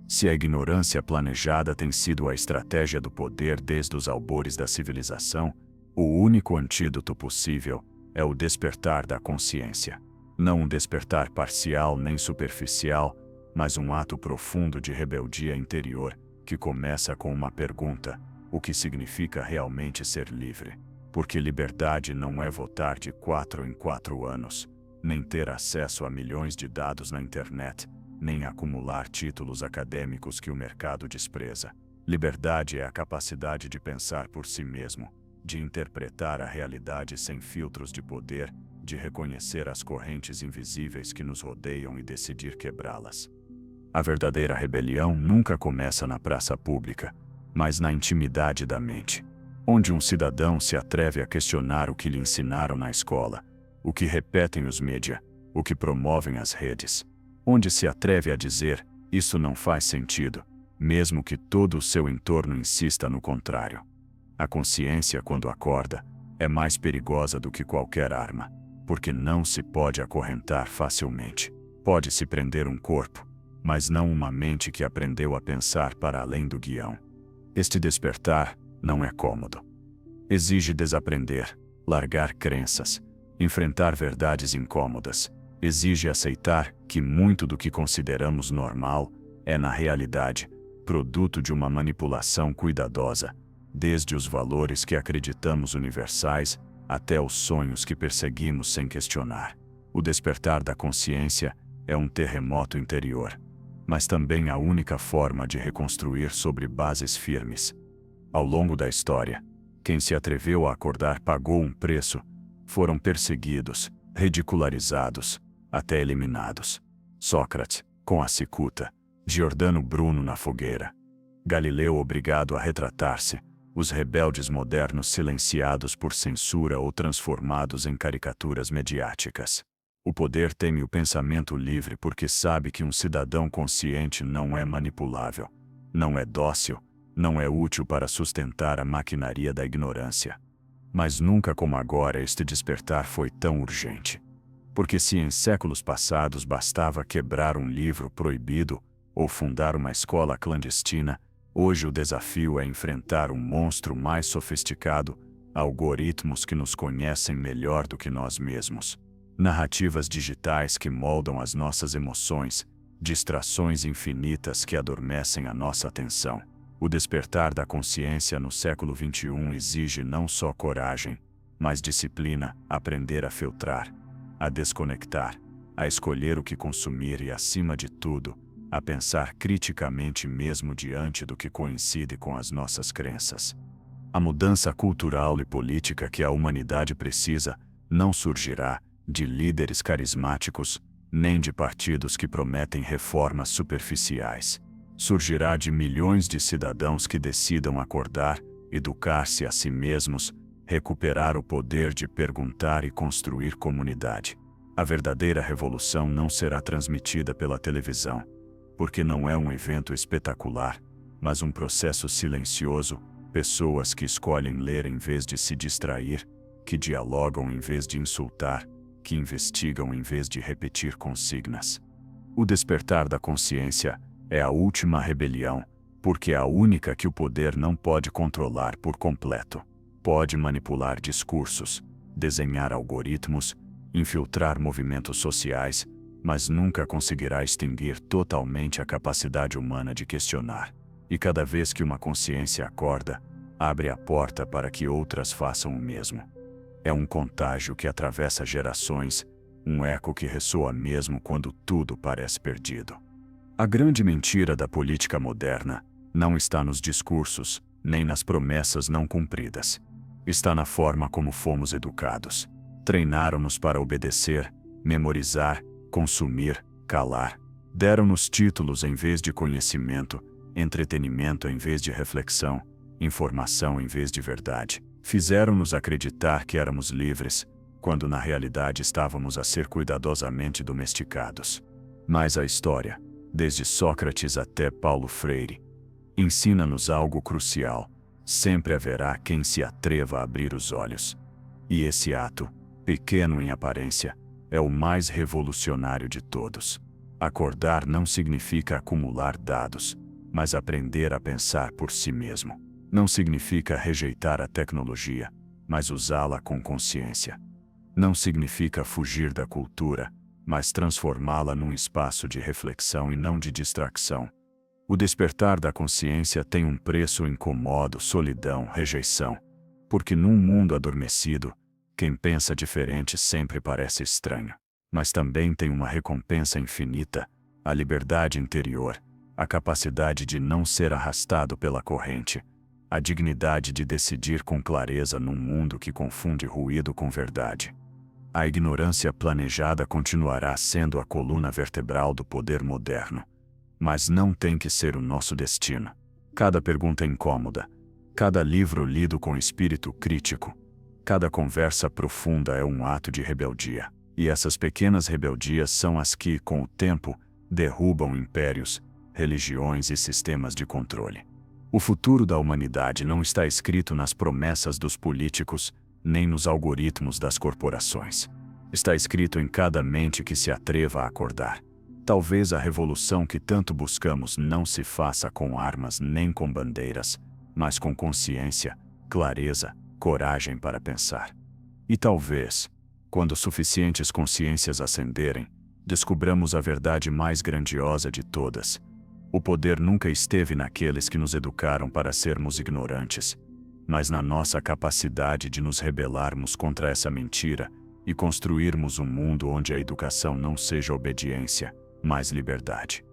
Se a ignorância planejada tem sido a estratégia do poder desde os albores da civilização, o único antídoto possível é o despertar da consciência. Não um despertar parcial nem superficial, mas um ato profundo de rebeldia interior, que começa com uma pergunta: o que significa realmente ser livre? Porque liberdade não é votar de 4 em 4 anos, nem ter acesso a milhões de dados na internet, nem acumular títulos acadêmicos que o mercado despreza. Liberdade é a capacidade de pensar por si mesmo, de interpretar a realidade sem filtros de poder, de reconhecer as correntes invisíveis que nos rodeiam e decidir quebrá-las. A verdadeira rebelião nunca começa na praça pública, mas na intimidade da mente, onde um cidadão se atreve a questionar o que lhe ensinaram na escola, o que repetem os mídia, o que promovem as redes, onde se atreve a dizer: isso não faz sentido, mesmo que todo o seu entorno insista no contrário. A consciência, quando acorda, é mais perigosa do que qualquer arma, porque não se pode acorrentar facilmente. Pode-se prender um corpo, mas não uma mente que aprendeu a pensar para além do guião. Este despertar, não é cômodo. Exige desaprender, largar crenças, enfrentar verdades incômodas. Exige aceitar que muito do que consideramos normal é, na realidade, produto de uma manipulação cuidadosa, desde os valores que acreditamos universais até os sonhos que perseguimos sem questionar. O despertar da consciência é um terremoto interior, mas também a única forma de reconstruir sobre bases firmes. Ao longo da história, quem se atreveu a acordar pagou um preço. Foram perseguidos, ridicularizados, até eliminados. Sócrates, com a cicuta, Giordano Bruno na fogueira, Galileu obrigado a retratar-se, os rebeldes modernos silenciados por censura ou transformados em caricaturas mediáticas. O poder teme o pensamento livre porque sabe que um cidadão consciente não é manipulável, não é dócil, não é útil para sustentar a maquinaria da ignorância. Mas nunca como agora este despertar foi tão urgente. Porque se em séculos passados bastava quebrar um livro proibido ou fundar uma escola clandestina, hoje o desafio é enfrentar um monstro mais sofisticado, algoritmos que nos conhecem melhor do que nós mesmos. Narrativas digitais que moldam as nossas emoções, distrações infinitas que adormecem a nossa atenção. O despertar da consciência no século XXI exige não só coragem, mas disciplina, aprender a filtrar, a desconectar, a escolher o que consumir e, acima de tudo, a pensar criticamente mesmo diante do que coincide com as nossas crenças. A mudança cultural e política que a humanidade precisa não surgirá de líderes carismáticos, nem de partidos que prometem reformas superficiais. Surgirá de milhões de cidadãos que decidam acordar, educar-se a si mesmos, recuperar o poder de perguntar e construir comunidade. A verdadeira revolução não será transmitida pela televisão, porque não é um evento espetacular, mas um processo silencioso, pessoas que escolhem ler em vez de se distrair, que dialogam em vez de insultar, que investigam em vez de repetir consignas. O despertar da consciência é a última rebelião, porque é a única que o poder não pode controlar por completo. Pode manipular discursos, desenhar algoritmos, infiltrar movimentos sociais, mas nunca conseguirá extinguir totalmente a capacidade humana de questionar. E cada vez que uma consciência acorda, abre a porta para que outras façam o mesmo. É um contágio que atravessa gerações, um eco que ressoa mesmo quando tudo parece perdido. A grande mentira da política moderna não está nos discursos, nem nas promessas não cumpridas. Está na forma como fomos educados. Treinaram-nos para obedecer, memorizar, consumir, calar. Deram-nos títulos em vez de conhecimento, entretenimento em vez de reflexão, informação em vez de verdade. Fizeram-nos acreditar que éramos livres, quando na realidade estávamos a ser cuidadosamente domesticados. Mas a história, desde Sócrates até Paulo Freire, ensina-nos algo crucial. Sempre haverá quem se atreva a abrir os olhos. E esse ato, pequeno em aparência, é o mais revolucionário de todos. Acordar não significa acumular dados, mas aprender a pensar por si mesmo. Não significa rejeitar a tecnologia, mas usá-la com consciência. Não significa fugir da cultura, mas transformá-la num espaço de reflexão e não de distração. O despertar da consciência tem um preço incomodo, solidão, rejeição. Porque num mundo adormecido, quem pensa diferente sempre parece estranho. Mas também tem uma recompensa infinita, a liberdade interior, a capacidade de não ser arrastado pela corrente, a dignidade de decidir com clareza num mundo que confunde ruído com verdade. A ignorância planejada continuará sendo a coluna vertebral do poder moderno. Mas não tem que ser o nosso destino. Cada pergunta incômoda, cada livro lido com espírito crítico, cada conversa profunda é um ato de rebeldia. E essas pequenas rebeldias são as que, com o tempo, derrubam impérios, religiões e sistemas de controle. O futuro da humanidade não está escrito nas promessas dos políticos, nem nos algoritmos das corporações. Está escrito em cada mente que se atreva a acordar. Talvez a revolução que tanto buscamos não se faça com armas nem com bandeiras, mas com consciência, clareza, coragem para pensar. E talvez, quando suficientes consciências ascenderem, descubramos a verdade mais grandiosa de todas. O poder nunca esteve naqueles que nos educaram para sermos ignorantes, mas na nossa capacidade de nos rebelarmos contra essa mentira e construirmos um mundo onde a educação não seja obediência, mas liberdade.